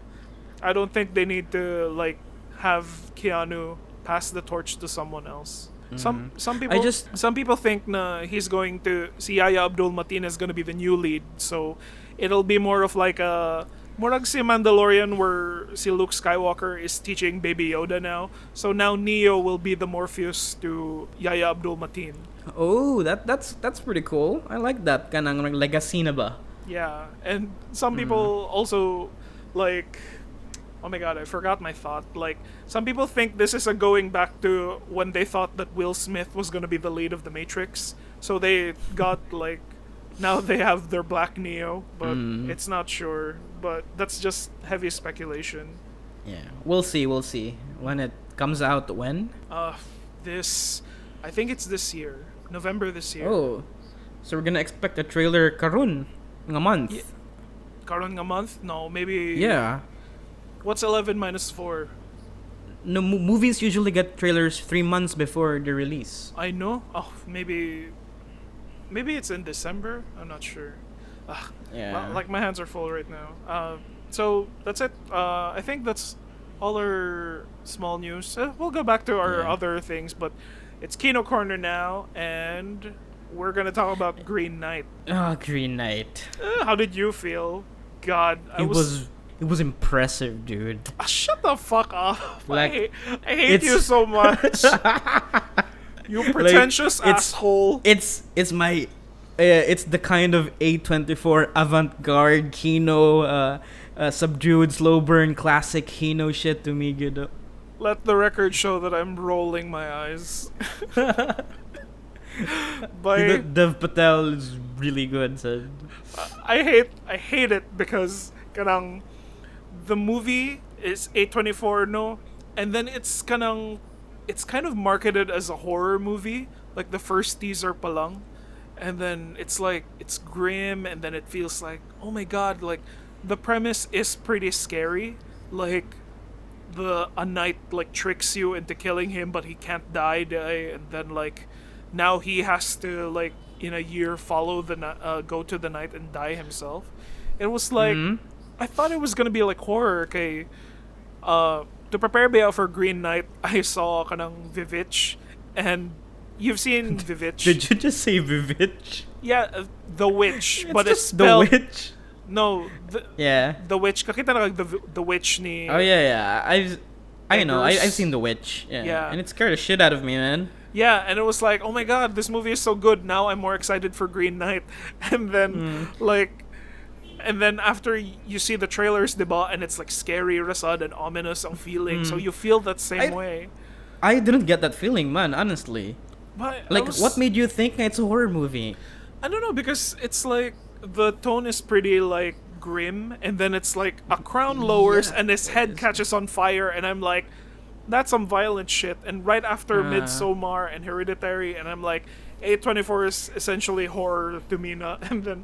I don't think they need to like have Keanu pass the torch to someone else. Some people think na he's going to si Yaya Abdul-Mateen is going to be the new lead, so it'll be more of like a more like si Mandalorian where si Luke Skywalker is teaching Baby Yoda now. So now Neo will be the Morpheus to Yaya Abdul-Mateen.
Oh, that's pretty cool. I like that kanang legacy na ba.
Yeah, and some people also like. Oh my god, I forgot my thought. Like, some people think this is a going back to when they thought that Will Smith was going to be the lead of The Matrix. So they got, like, now they have their Black Neo, but it's not sure. But that's just heavy speculation.
Yeah, we'll see. When it comes out, when?
I think it's this year. November this year.
Oh, so we're gonna expect a trailer karun ng month.
Yeah. Karon nga month? No, maybe...
Yeah.
What's 11 minus 4?
No, movies usually get trailers 3 months before the release.
I know. Oh, maybe it's in December. I'm not sure.
Yeah.
Like my hands are full right now. So that's it. I think that's all our small news. We'll go back to our other things, but it's Kino Corner now, and we're gonna talk about Green Knight.
Green Knight.
How did you feel? God,
It was impressive, dude.
Shut the fuck up.
Like,
I hate you so much. You pretentious asshole.
It's my it's the kind of A24 avant-garde kino subdued slow burn classic kino shit to me, good.
Let the record show that I'm rolling my eyes.
Dev Patel is really good, so.
I hate it because kanang the movie is A24 no, and then it's kind of marketed as a horror movie, like the first teaser pa lang, and then it's like it's grim, and then it feels like, oh my god, like the premise is pretty scary, like a knight like tricks you into killing him, but he can't die, and then like now he has to like in a year follow go to the night and die himself. It was like I thought it was gonna be like horror. Okay, to prepare me out for Green Knight, I saw kanang VVitch, and you've seen VVitch.
Did you just say VVitch?
Yeah, The Witch,
It's
but it's
just
spelled.
The Witch.
No,
Yeah.
The Witch. Kakita na like the Witch ni.
Oh yeah. I've seen The Witch.
Yeah.
And it scared the shit out of me, man.
Yeah, and it was like, oh my god, this movie is so good. Now I'm more excited for Green Knight, and then And then after you see the trailers, diba, and it's like scary, rasad, and ominous ang feeling. So you feel that same way.
I didn't get that feeling, man, honestly.
But
Like, what made you think it's a horror movie?
I don't know, because it's like the tone is pretty like grim, and then it's like a crown lowers and his head catches on fire, and I'm like, that's some violent shit. And right after Midsommar and Hereditary, and I'm like, A24 is essentially horror to me na, and then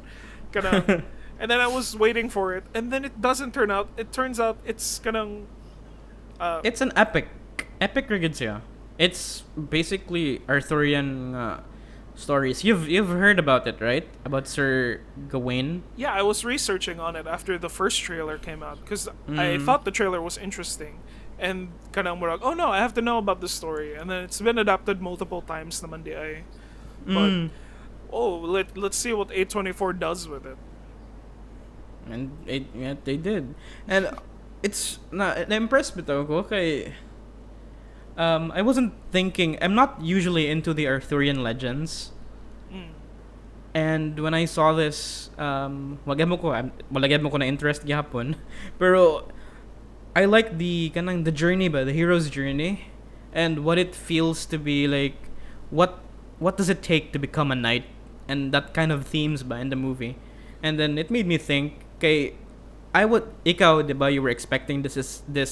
And then I was waiting for it, and then it doesn't turn out. It turns out it's kanang
It's an epic. Epic ra gyud siya. It's basically Arthurian stories. You've heard about it, right? About Sir Gawain?
yeah, I was researching on it after the first trailer came out because I thought the trailer was interesting. And kanang murag, oh no, I have to know about the story. And then it's been adapted multiple times naman di ay. But let's see what A24 does with it.
And yeah, they did. And it's na-impressed bitaw ko kay I wasn't thinking. I'm not usually into the Arthurian legends. And when I saw this, walagyan mo ko na interest gyapon. Pero I like the journey ba, the hero's journey, and what it feels to be like. What does it take to become a knight, and that kind of themes ba in the movie. And then it made me think. Kay, ikaw, diba, you were expecting this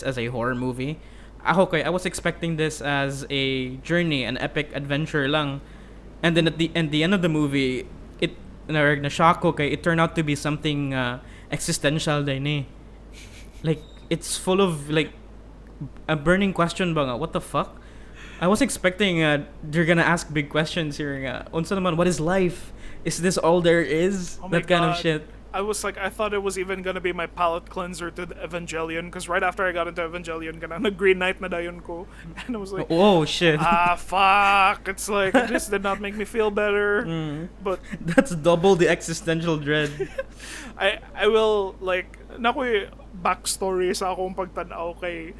as a horror movie. Ako I was expecting this as a journey, an epic adventure lang. And then at the end of the movie, it na-shock ko kay it turned out to be something existential din eh. Like it's full of like a burning question ba nga, what the fuck? I was expecting they're gonna ask big questions here nga. Unsa naman, what is life? Is this all there is?
Oh
that
my
kind
God.
of shit.
I was like, I thought it was even gonna be my palate cleanser to the Evangelion, because right after I got into Evangelion, gana na Green Knight na dayon ko, and I was like,
oh shit.
Fuck! It's like this did not make me feel better. But
that's double the existential dread.
I will like nakoy backstory sa akong pagtanaw kay.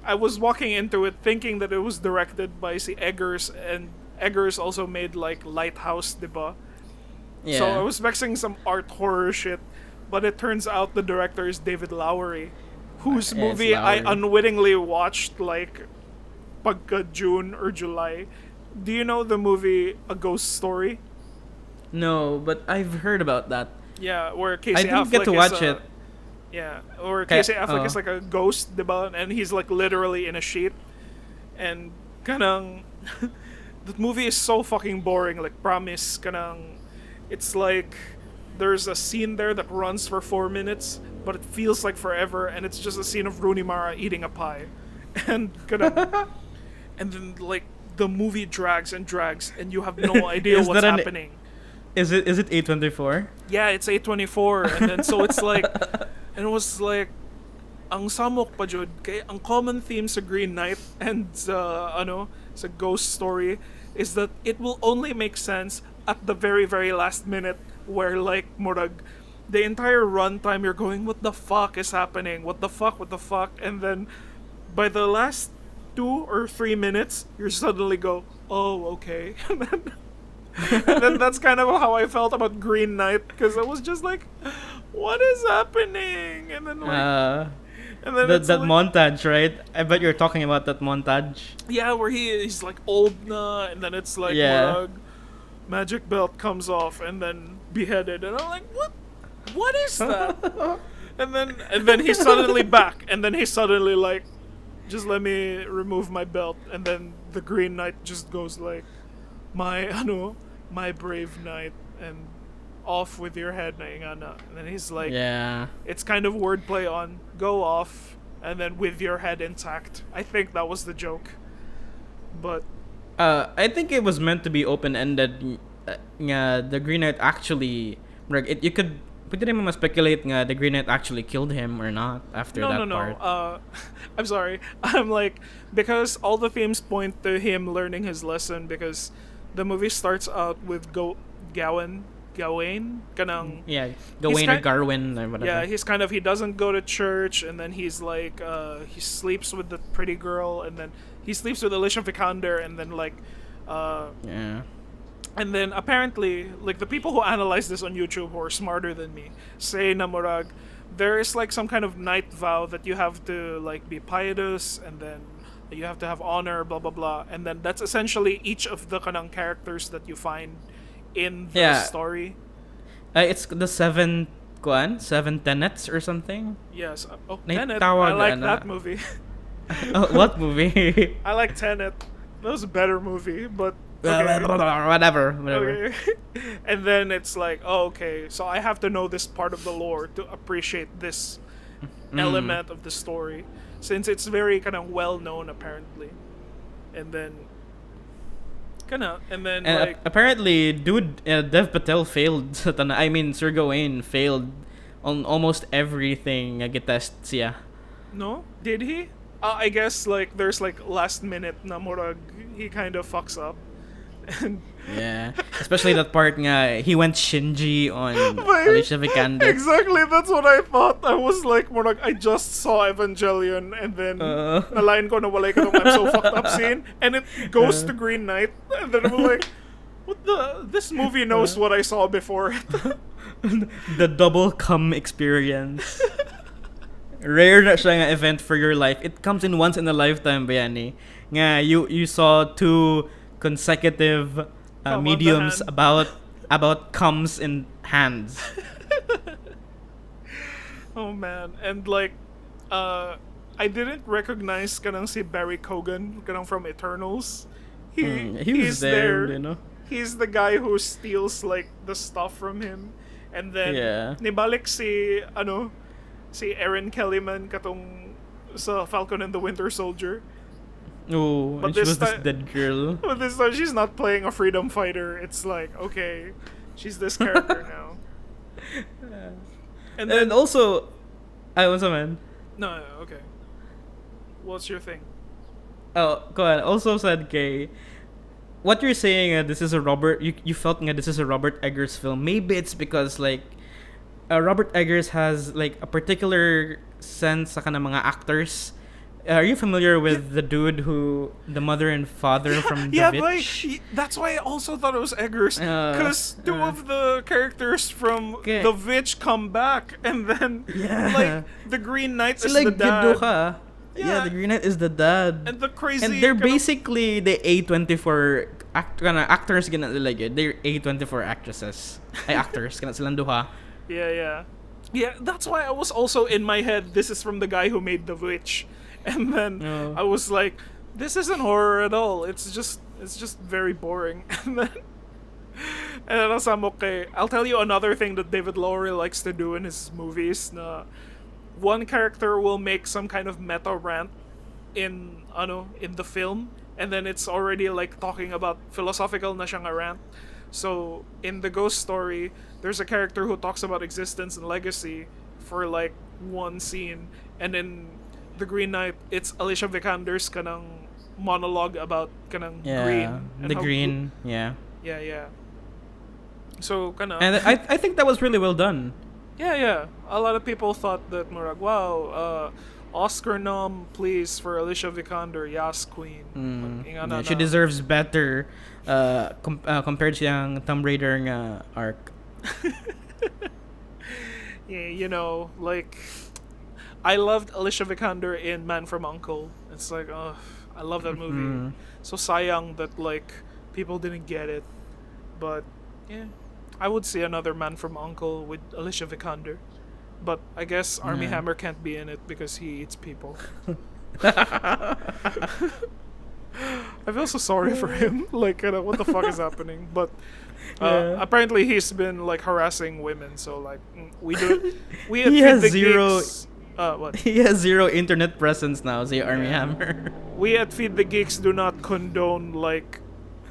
I was walking into it thinking that it was directed by si Eggers, and Eggers also made like Lighthouse, diba?
Yeah.
So I was expecting some art horror shit, but it turns out the director is David Lowery, whose movie I unwittingly watched like pagka June or July. Do you know the movie A Ghost Story?
No, but I've heard about that.
Yeah, where Casey
I didn't
Affleck
get to watch
is
it.
Yeah, or Casey Affleck is like a ghost, diba? And he's like literally in a sheet. And kanang the movie is so fucking boring, like promise kanang it's like there's a scene there that runs for 4 minutes, but it feels like forever, and it's just a scene of Rooney Mara eating a pie. And and then like the movie drags and drags and you have no idea what's happening.
Is it A24?
Yeah, it's A24, and then so it's like and it was like ang samok pa jud kay ang common theme sa Green Knight and sa Ghost Story is that it will only make sense at the very very last minute, where like murag the entire runtime you're going, what the fuck is happening, what the fuck, and then by the last 2 or 3 minutes you suddenly go, oh okay. And then that's kind of how I felt about Green Knight, because I was just like, what is happening? And then like and then
that
like,
montage, right? I bet you're talking about that montage.
yeah, where he's like old na, and then it's like murag, magic belt comes off and then beheaded, and I'm like, what is that? and then he's suddenly back, and then he's suddenly like, just let me remove my belt, and then the Green Knight just goes like, my brave knight, and off with your head na ingana. And then he's like, it's kind of wordplay on go off and then with your head intact. I think that was the joke, but
I think it was meant to be open-ended. The Green Knight actually, you could pwede rin mo speculate nga the Green Knight actually killed him or not after that part.
I'm sorry. I'm like, because all the themes point to him learning his lesson, because the movie starts out with Gawain kanang
Gawain or Garwin or whatever.
Yeah, he's kind of, he doesn't go to church, and then he's like he sleeps with the pretty girl, and then he sleeps with Alicia Vikander, and then like and then apparently, like, the people who analyze this on YouTube, who are smarter than me, say na murag, there is like some kind of knight vow that you have to like be pious, and then you have to have honor, blah blah blah, and then that's essentially each of the kanang characters that you find in the story.
It's the seven tenets or something.
Yes. Tenet. I like that movie.
What movie?
I like Tenet. That was a better movie, but Okay.
whatever.
Okay. And then it's like, oh, okay, so I have to know this part of the lore to appreciate this element of the story, since it's very kind of well known apparently. And then and like
apparently, dude, Dev Patel failed. I mean, Sir Gawain failed on almost everything. Gitest siya.
no, did he? I guess like there's like last minute na murag he kind of fucks up. And
Yeah, especially that part nga he went Shinji on
Wait,
Alicia Vikander.
exactly, that's what I thought. I was like, murag, I just saw Evangelion and then nalain ko na walay ka nung I'm so fucked up scene, and it goes to Green Knight, and then I'm like, what the? This movie knows what I saw before.
The double cum experience. Rare na siya nga event for your life. It comes in once in a lifetime, Bayani. Nga you saw two consecutive
Come on the
mediums
hand.
about comes in hands.
Oh man, and like, I didn't recognize kanang si Barry Kogan kanang from Eternals.
He
he's
was there, you know.
He's the guy who steals like the stuff from him, and then
Yeah.
nibalik si Erin Kellyman katong sa Falcon and the Winter Soldier.
Oh,
But
and she
this
was this
ti-
dead girl.
But this time she's not playing a freedom fighter. It's like, okay, she's this character now. And then
And also, what's up, man?
no, okay. What's your thing?
Oh, go ahead. Also said, Kay, what you're saying, this is a Robert. You felt nga this is a Robert Eggers film. Maybe it's because like, Robert Eggers has like a particular sense sa kanang mga actors. Are you familiar with the dude the mother and father from the
Yeah,
VVitch?
like that's why I also thought it was Eggers, because two of the characters from
Okay.
the VVitch come back, and then
Yeah.
like the Green Knight
So
is
like
the dad,
Gido ka.
Yeah.
Yeah, the Green Knight is the dad.
and the crazy.
And they're
kind of-
basically the A24 actors gina like it. They're A24 actresses. Ay actors kana silang duha.
Yeah. That's why I was also in my head. This is from the guy who made the Witch, and then
Oh.
I was like, this isn't horror at all. It's just very boring. And then I was like, okay, I'll tell you another thing that David Lowery likes to do in his movies. Na one character will make some kind of meta rant in the film, and then it's already like talking about philosophical na siyang a rant. So in the Ghost story, there's a character who talks about existence and legacy for like one scene, and in the Green Knight, it's Alicia Vikander's kanang monologue about kanang
Yeah,
green. And
the
how
green. Yeah.
Yeah. So kanang
And I think that was really well done.
yeah. A lot of people thought that murag, wow, Oscar nom please for Alicia Vikander, yes queen. Inga na
Yeah, she
na.
deserves better compared to yung Tomb Raider nga arc.
Yeah, like I loved Alicia Vikander in Man from U.N.C.L.E. It's like, oh, I love that movie. So sayang that like people didn't get it, but yeah, I would see another Man from U.N.C.L.E. with Alicia Vikander, but I guess Armie
Yeah.
Hammer can't be in it because he eats people. I feel so sorry for him. Like, what the fuck is happening? But
Yeah.
apparently he's been like harassing women. So like, we at
He
Feed
has
the
zero-
Geeks, what?
He has zero internet presence now, si Armie
Yeah.
Hammer.
We at Feed the Geeks do not condone like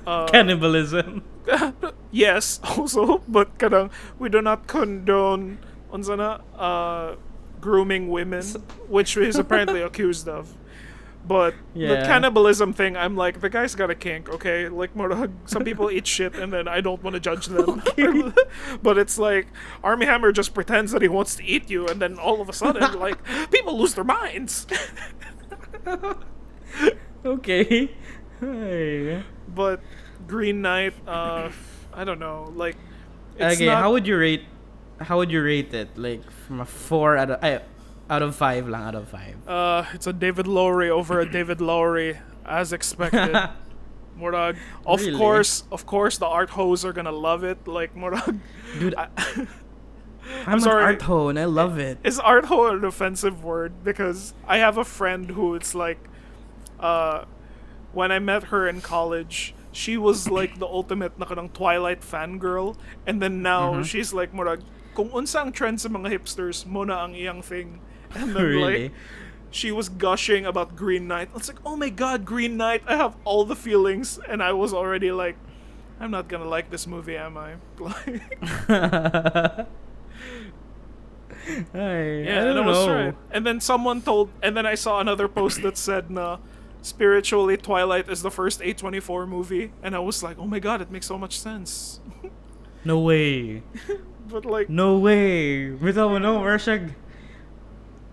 Cannibalism.
yes, also, but kanang we do not condone unsa na grooming women, which he's apparently accused of. But the
Yeah.
cannibalism thing, I'm like, the guy's got a kink, okay? Like, murag, some people eat shit and then I don't want to judge them. But it's like, Armie Hammer just pretends that he wants to eat you, and then all of a sudden, like, people lose their minds.
Okay. Ay.
But Green Knight, I don't know, like, it's
Okay,
not,
how would you rate it? Like from a 4 out of 5 lang out of 5.
it's a David Lowery over a David Lowery, as expected. Murag, of
Really?
course, the art hoes are gonna love it. Like, Murag,
Dude,
I-
I'm an
sorry.
art hoe and I love it.
is art hoe an offensive word? Because I have a friend who it's like, when I met her in college, she was like the ultimate na kanang Twilight fangirl, and then now she's like murag kung unsa ang trend sa mga hipsters mo na ang iyang thing, and then
Really?
like she was gushing about Green Knight. It's like, oh my god, Green Knight, I have all the feelings, and I was already like, I'm not gonna like this movie, am I?
I don't
was
know.
right. And then and then I saw another post that said, na, spiritually, Twilight is the first A24 movie, and I was like, oh my god, it makes so much sense.
No way.
But like,
No way. Bitaw mo, no, Marshag.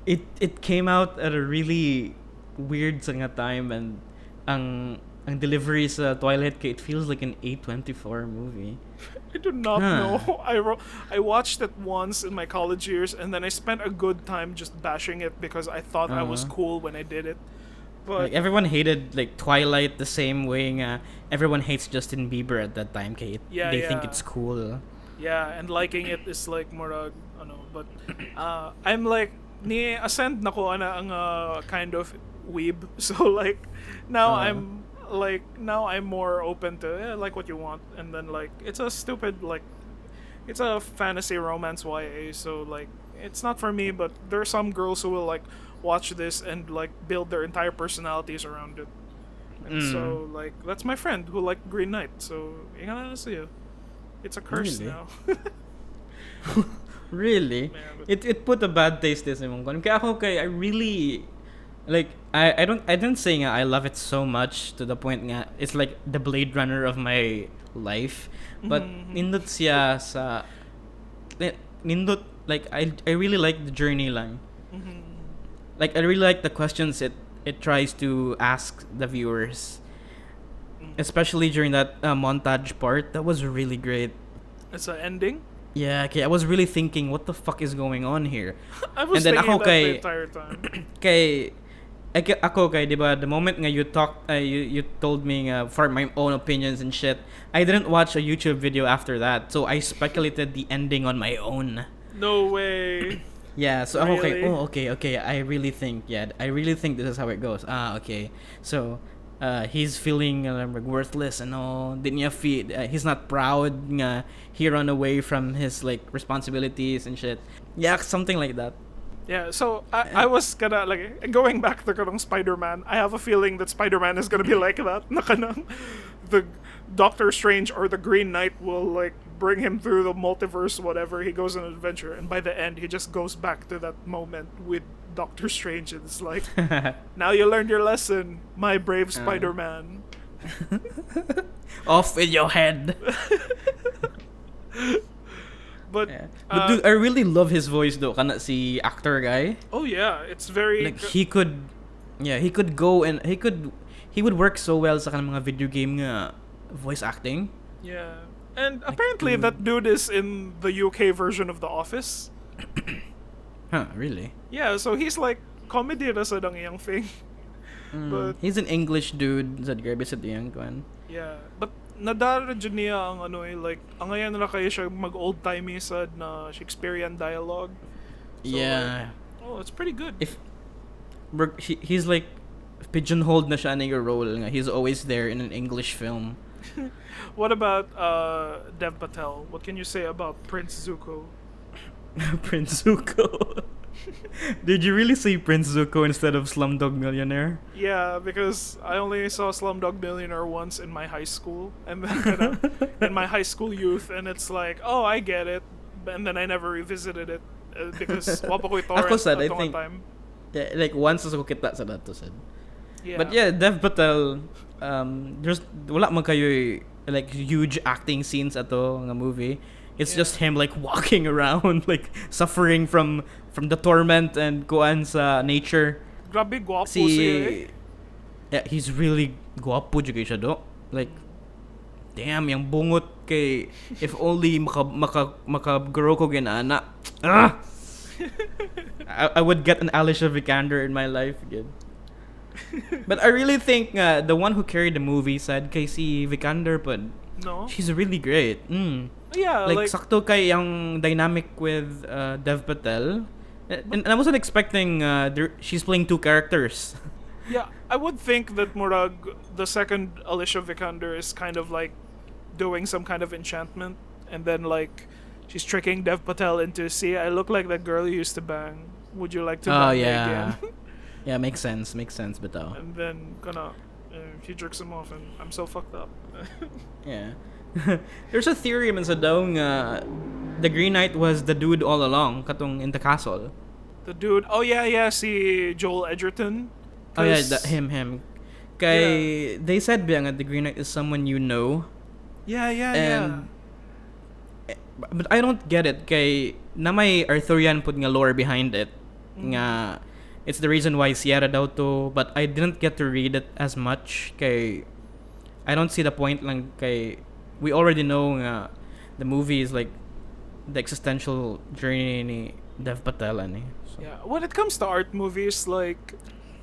It came out at a really weird sa nga time, and ang delivery sa Twilight, it feels like an A24 movie.
I do not know. I watched it once in my college years, and then I spent a good time just bashing it because I thought I was cool when I did it. But
Like everyone hated like Twilight the same way nga everyone hates Justin Bieber at that time, kay they think it's cool.
yeah, and liking it is like more but I'm like ni ascend na ko ana ang kind of weeb. So like now I'm more open to like what you want, and then like it's a stupid like it's a fantasy romance YA, so like it's not for me, but there are some girls who will like watch this and like build their entire personalities around it. And so like that's my friend who liked Green Knight, so it's a curse
Really?
now.
Really?
Yeah, but-
It put a bad taste in mong kon. Kaya ako I really like I didn't say nga I love it so much to the point nga it's like the Blade Runner of my life. But nindot siya sa nindot like I really like the journey lang. Like I really like the questions it tries to ask the viewers. Especially during that montage part, that was really great.
It's an ending.
Yeah, okay. I was really thinking, what the fuck is going on here?
I was
And then
thinking
ako
that the entire time.
Ako diba, the moment nga you talked, you told me for my own opinions and shit, I didn't watch a YouTube video after that, so I speculated the ending on my own.
No way.
Yeah, so ako
Really?
okay, I really think this is how it goes. Okay. So, he's feeling worthless and all. Didn't you feel he's not proud nga he run away from his like responsibilities and shit. Yeah, something like that.
Yeah, so I was gonna like going back to kanang Spider-Man. I have a feeling that Spider-Man is gonna be like that. Na kanang the Doctor Strange or the Green Knight will like bring him through the multiverse, whatever. He goes on an adventure, and by the end, he just goes back to that moment with Doctor Strange, and it's like, now you learned your lesson, my brave Spider-Man.
Off with your head.
But
Yeah. But dude, I really love his voice though. Kana si actor guy.
oh yeah, it's very
Like he could go and he would work so well sa kanang mga video game nga voice acting.
yeah. And apparently that dude is in the UK version of The Office.
Huh, really?
Yeah, so he's like comedy na sa dang iyang thing. But
He's an English dude. Sad grabe sa diyang kwan.
yeah, but nadara dyan niya ang like ang ngayon na kayo siya mag old-timey sa na Shakespearean dialogue. So,
Yeah.
oh, it's pretty good.
If he's like pigeonholed na siya na yung role nga. He's always there in an English film.
What about Dev Patel? What can you say about Prince Zuko?
Prince Zuko. Did you really see Prince Zuko instead of Slumdog Millionaire?
Yeah, because I only saw Slumdog Millionaire once in my high school, and then in my high school youth, and it's like, oh, I get it, and then I never revisited it because wapa ko torrent
Ako sad,
at
I think-
time.
Yeah, like once ako kita sa dato sad.
Yeah.
But yeah, Dev Patel, there's wala man kayo like huge acting scenes ato nga movie. It's
Yeah.
just him like walking around like suffering from the torment and kuan sa nature.
Grabe guwapo siya eh.
Yeah, he's really guwapo jud kay siya do. Like damn, yung bungot kay if only maka grow ko ginana. Ah! I would get an Alicia Vikander in my life again. But I really think the one who carried the movie said kay si Vikander but
No?
she's really great.
Yeah,
Like sakto kay yung dynamic with Dev Patel. And I wasn't expecting she's playing two characters.
Yeah, I would think that Murag, the second Alicia Vikander, is kind of like doing some kind of enchantment, and then like she's tricking Dev Patel into, see, I look like that girl you used to bang. Would you like to
Oh
bang me
yeah.
again?
Yeah, makes sense, bitaw.
And then she jerks him off, and I'm so fucked up.
Yeah. There's a theory man sa daw nga the Green Knight was the dude all along, katong in the castle.
The dude, oh yeah, see Joel Edgerton.
Oh yeah, him. Kay they said ba nga the Green Knight is someone you know.
Yeah.
But I don't get it kay na may Arthurian put nga lore behind it. Nga it's the reason why Sierra daw to, but I didn't get to read it as much kay I don't see the point lang kay we already know nga the movie is like the existential journey ni Dev Patel ani. So.
Yeah, when it comes to art movies, like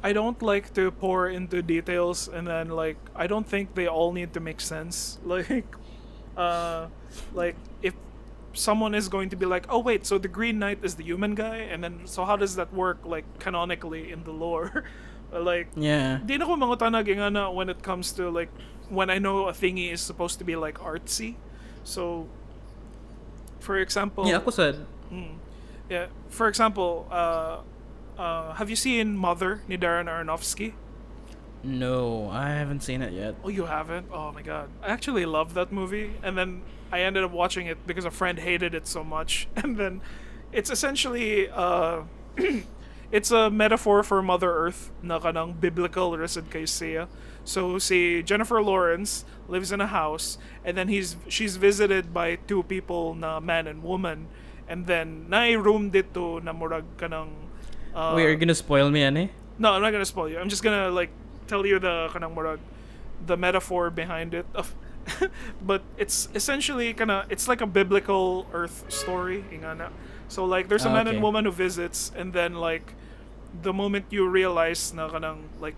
I don't like to pour into details, and then like I don't think they all need to make sense. Like if someone is going to be like, oh wait, so the Green Knight is the human guy, and then so how does that work like canonically in the lore? Like
Yeah.
di na ko mangutanag nga na when it comes to like when I know a thingy is supposed to be like artsy. So for example,
Yeah, ako said.
yeah, for example, have you seen Mother ni Darren Aronofsky?
No, I haven't seen it yet.
Oh, you haven't? Oh my god. I actually love that movie, and then I ended up watching it because a friend hated it so much. And then it's essentially it's a metaphor for Mother Earth na kanang biblical resid kay Sia. So si Jennifer Lawrence lives in a house, and then she's visited by two people na man and woman, and then na room dito na murag kanang
Wait, are you gonna spoil me, ani?
no, I'm not gonna spoil you. I'm just gonna like tell you the kanang murag the metaphor behind it. But it's essentially it's like a biblical Earth story. Ingana. So like there's a man and
Okay.
woman who visits, and then like the moment you realize na kanang like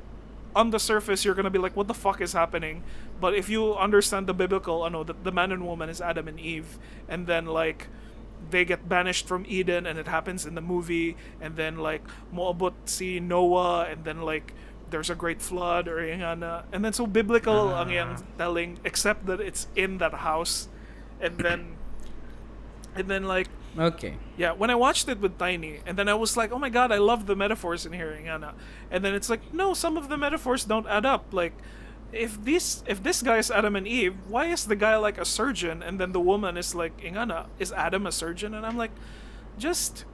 on the surface you're gonna be like, what the fuck is happening? But if you understand the biblical, that the man and woman is Adam and Eve, and then like they get banished from Eden, and it happens in the movie, and then like moabot si Noah, and then like there's a great flood or yung ana. And then so biblical ang yang telling, except that it's in that house, and then like
Okay.
yeah, when I watched it with Tiny, and then I was like, oh my god, I love the metaphors in here, Ingana. And then it's like, no, some of the metaphors don't add up. Like, if this guy is Adam and Eve, why is the guy like a surgeon, and then the woman is like, Ingana, is Adam a surgeon? And I'm like, just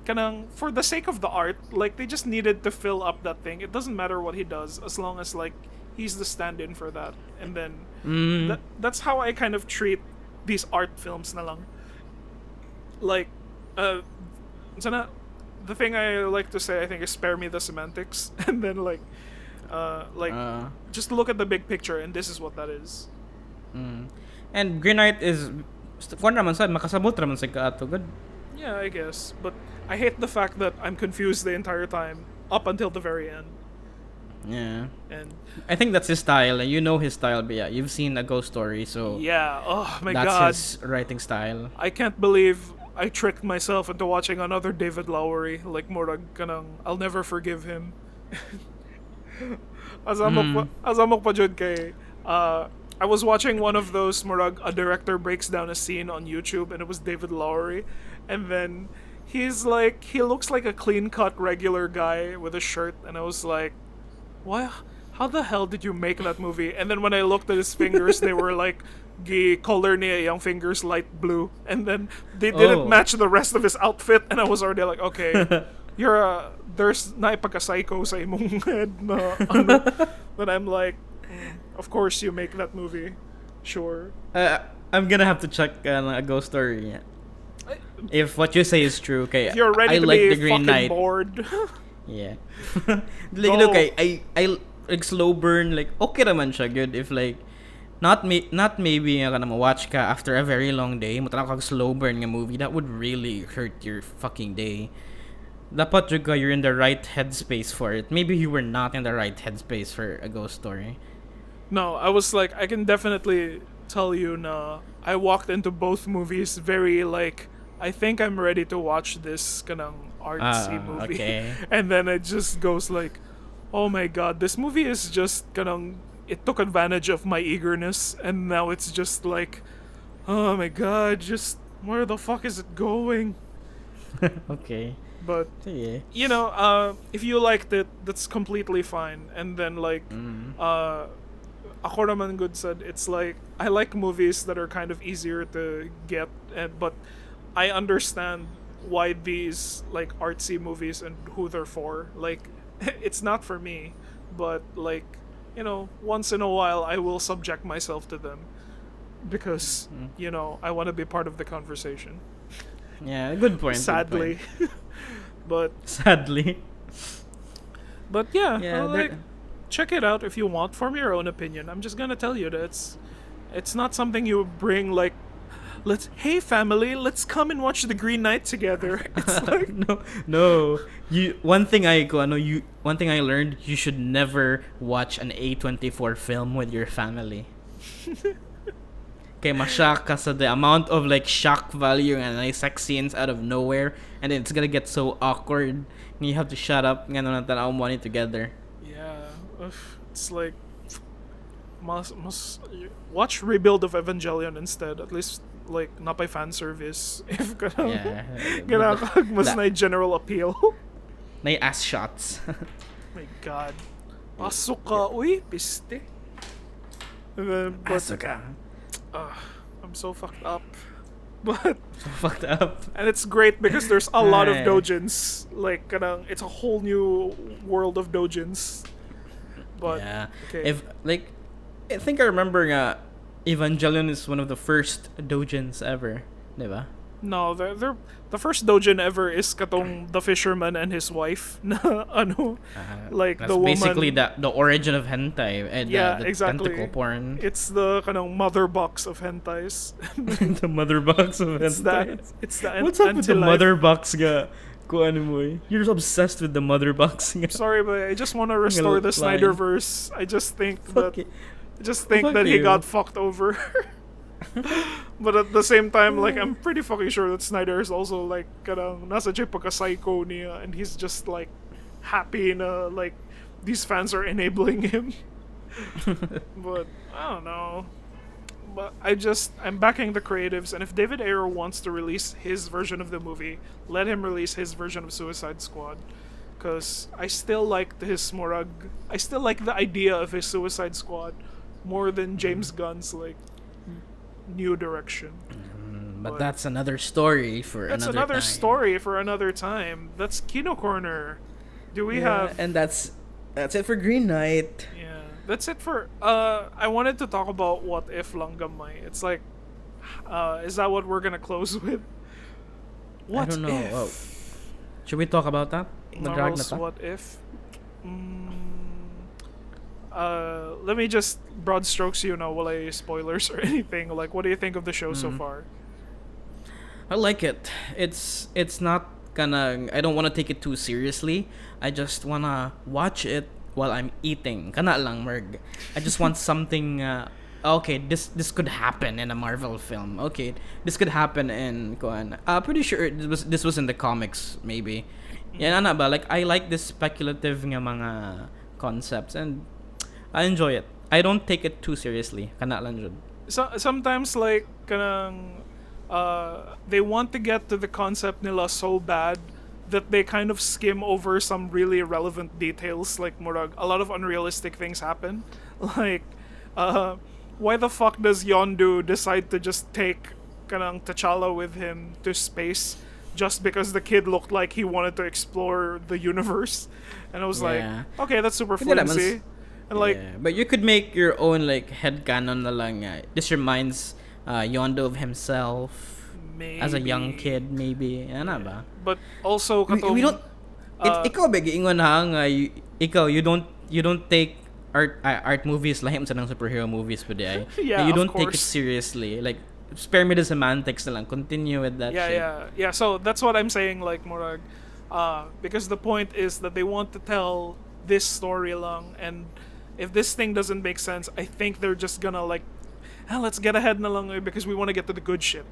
kanang for the sake of the art, like they just needed to fill up that thing. It doesn't matter what he does as long as like he's the stand-in for that. And then that's how I kind of treat these art films na lang. Like, sana, the thing I like to say, I think, is spare me the semantics, and then like just look at the big picture, and this is what that is.
And Green Knight is kung naman sad makasabot raman sa kaato good.
Yeah, I guess, but I hate the fact that I'm confused the entire time up until the very end.
Yeah.
And
I think that's his style, and you know his style, but yeah, you've seen A Ghost Story, so
yeah, oh my
that's
god,
his writing style.
I can't believe I tricked myself into watching another David Lowery. Like, murag kanang, I'll never forgive him. Azamok pa jud kay I was watching one of those murag a director breaks down a scene on YouTube, and it was David Lowery, and then he looks like a clean-cut regular guy with a shirt, and I was like, "What? How the hell did you make that movie?" And then when I looked at his fingers, they were like color niya yung fingers light blue, and then they didn't match the rest of his outfit, and I was already like, okay, there's naipagka-psycho sa imong head na ano. Then I'm like, of course you make that movie, sure.
I'm gonna have to check A Ghost Story. If what you say is true, okay.
If you're ready
I
to
like
be
the Green
fucking
Knight.
bored.
Yeah. Look, I like slow burn, like okay naman siya good if like not maybe nga na watch ka after a very long day mo kag slow burn nga movie, that would really hurt your fucking day. Dapat jud ka you're in the right headspace for it. Maybe you were not in the right headspace for A Ghost Story.
No, I was like, I can definitely tell you na I walked into both movies very like, I think I'm ready to watch this kanang artsy movie.
Okay.
And then it just goes like, Oh my god, this movie is just it took advantage of my eagerness, and now it's just like, oh my god, just where the fuck is it going?
Okay.
But
Sige.
if you liked it, that's completely fine. And then ako naman good said, it's like I like movies that are kind of easier to get, but I understand why these like artsy movies and who they're for. Like, it's not for me, but like, once in a while I will subject myself to them because I want to be part of the conversation.
Yeah, good point.
Sadly. But
Sadly.
yeah,
Yeah,
check it out if you want. Form your own opinion. I'm just gonna tell you that it's not something you bring like, hey family, let's come and watch The Green Knight together. It's like
no. One thing I learned, you should never watch an A24 film with your family. Okay, ma-shock ka sa the amount of like shock value and like sex scenes out of nowhere, and then it's gonna get so awkward. And you have to shut up nga na tanaw mo ni together.
Yeah, it's like must watch Rebuild of Evangelion instead. At least like not by fan service. If gonna mas na general appeal.
Na ass shots.
My God, Asuka, uy, piste.
Asuka.
I'm so fucked up. But
So fucked up.
and it's great because there's a lot of doujins. Like it's a whole new world of doujins. But
yeah.
okay.
If like, I think I remember Evangelion is one of the first doujins ever, diba?
No, they're the first doujin ever is katong the fisherman and his wife. Na like
That's
the woman.
basically the origin of hentai and
Yeah,
the
exactly.
tentacle porn.
It's the kanong mother box of hentais.
The mother box of
It's
hentai.
the
What's up with the
anti-life.
mother box ga? Kung ano mo eh. You're obsessed with the mother box nga.
Sorry, but I just want to restore the
line.
Snyderverse. I just think
Fuck it. Fuck
that he
you.
got fucked over. But at the same time, like, I'm pretty fucking sure that Snyder is also like nasa jay pagka-psycho niya, and he's just like happy na like these fans are enabling him. But I don't know. But I'm backing the creatives, and if David Ayer wants to release his version of the movie, let him release his version of Suicide Squad. Because I still like the idea of his Suicide Squad more than James Gunn's like new direction.
But that's another story for
That's
another
another
time.
story for another time. That's Kino Corner. Do we have?
And that's it for Green Knight.
Yeah, that's it for. I wanted to talk about What If Langgamay. It's like, is that what we're gonna close with? What
I don't know.
if?
Oh. Should we talk about that? Madrag na
Marvel's
ta?
What If? Let me just broad strokes wala spoilers or anything. Like, what do you think of the show so far?
I like it. It's not gonna. I don't want to take it too seriously. I just wanna watch it while I'm eating. Kana lang, merg. I just want something. Okay, this could happen in a Marvel film. Okay, this could happen in kuan. Pretty sure this was in the comics maybe. Yan ana ba? Like, I like this speculative nga mga concepts, and I enjoy it. I don't take it too seriously. Kana lang jud.
So sometimes like they want to get to the concept nila so bad that they kind of skim over some really relevant details. Like murag, a lot of unrealistic things happen. Like why the fuck does Yondu decide to just take kanang T'Challa with him to space just because the kid looked like he wanted to explore the universe? And I was like, okay, that's super
Hindi naman
flimsy. And like,
but you could make your own like headcanon na lang. This reminds Yondo of himself
maybe
as a young kid, maybe. Ano ba?
But also
We don't. Ikaw ba giingon ha nga you don't take art movies lahim sa ng superhero movies pa di ay.
Yeah,
You
of
don't take it
course.
seriously. Like, spare me the semantics na lang. Continue with that shit.
Yeah. So that's what I'm saying, like Morag, because the point is that they want to tell this story lang, and if this thing doesn't make sense, I think they're just gonna like, let's get ahead na lang because we want to get to the good shit.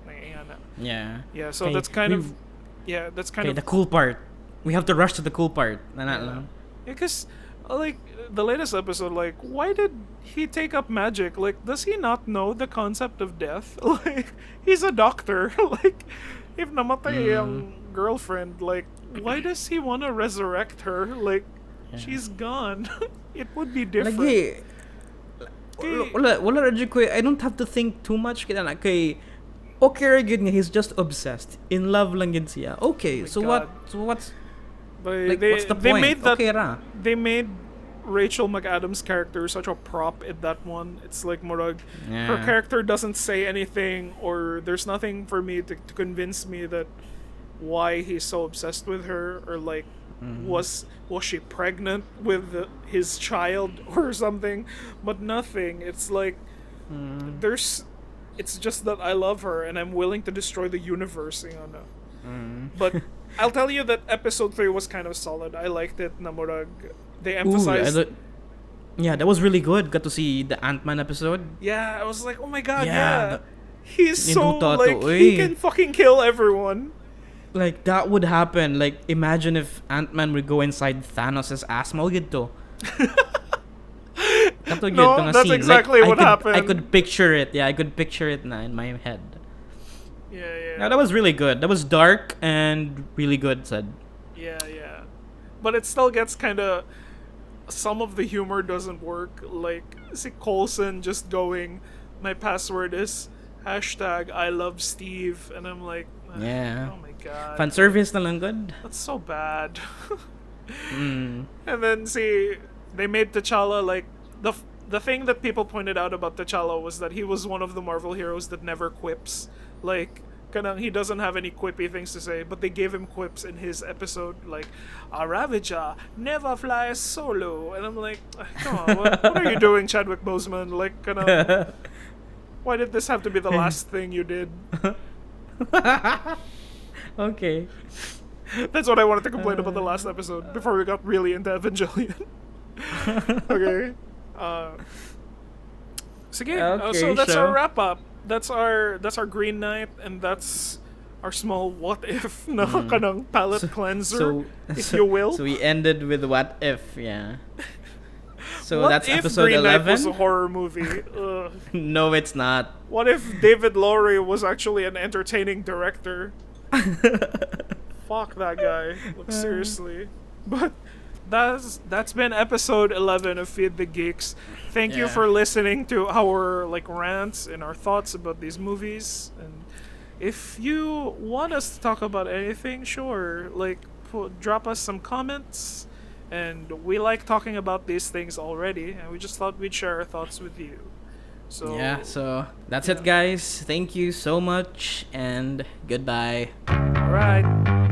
Yeah.
Yeah. So
Okay,
that's kind of the
cool part. We have to rush to the cool part. Na
Yeah.
lang.
Because like the latest episode, like why did he take up magic? Like, does he not know the concept of death? Like, he's a doctor. Like, if namatay yung girlfriend, like, why does he want to resurrect her? Like, she's gone. It would be different.
Lagi, wala radyo ko, I don't have to think too much kaya na kay okay ra gyud nga he's just obsessed. In love lang gyud siya. Okay,
Oh my
so
God.
what's
But
like what's the
they
point?
made that,
Okay ra.
they made Rachel McAdams' character such a prop in that one. It's like Morag, her character doesn't say anything, or there's nothing for me to convince me that why he's so obsessed with her, or like was she pregnant with his child or something, but nothing. It's like it's just that I love her and I'm willing to destroy the universe, you know. But I'll tell you that episode 3 was kind of solid. I liked it, Namorag. They emphasized...
yeah, that was really good. Got to see the Ant-Man episode.
Yeah, I was like, oh my god,
Yeah,
he's so, like,
eh.
he can fucking kill everyone.
Like, that would happen. Like, imagine if Ant-Man would go inside Thanos' ass. Maugid to.
No, that's exactly what happened.
I could picture it. Yeah, I could picture it na in my head.
Yeah.
Yeah, that was really good. That was dark and really good, said.
Yeah. But it still gets kind of... Some of the humor doesn't work. Like, si Coulson just going, my password is #I love Steve. And I'm like,
Yeah.
oh my god.
Fan service na lang good.
That's so bad. And then see, they made T'Challa like the thing that people pointed out about T'Challa was that he was one of the Marvel heroes that never quips. Like, he doesn't have any quippy things to say, but they gave him quips in his episode, like, a Ravager never flies solo. And I'm like, come on, what are you doing, Chadwick Boseman? Like, why did this have to be the last thing you did?
Okay.
That's what I wanted to complain about the last episode before we got really into Evangelion. Okay. Sige. So that's our wrap up. That's our Green Knight, and that's our small what if na kanang palate cleanser, if you will.
So we ended with what if, yeah. So
what
that's
if
episode
Green
11.
Knight was a horror movie?
No, it's not.
What if David Lowery was actually an entertaining director? Fuck that guy. Like, seriously. But that's been episode 11 of Feed the Geeks. Thank you for listening to our like rants and our thoughts about these movies. And if you want us to talk about anything, sure, like drop us some comments. And we like talking about these things already, and we just thought we'd share our thoughts with you. So
yeah, so that's it, guys. Thank you so much, and goodbye.
All right.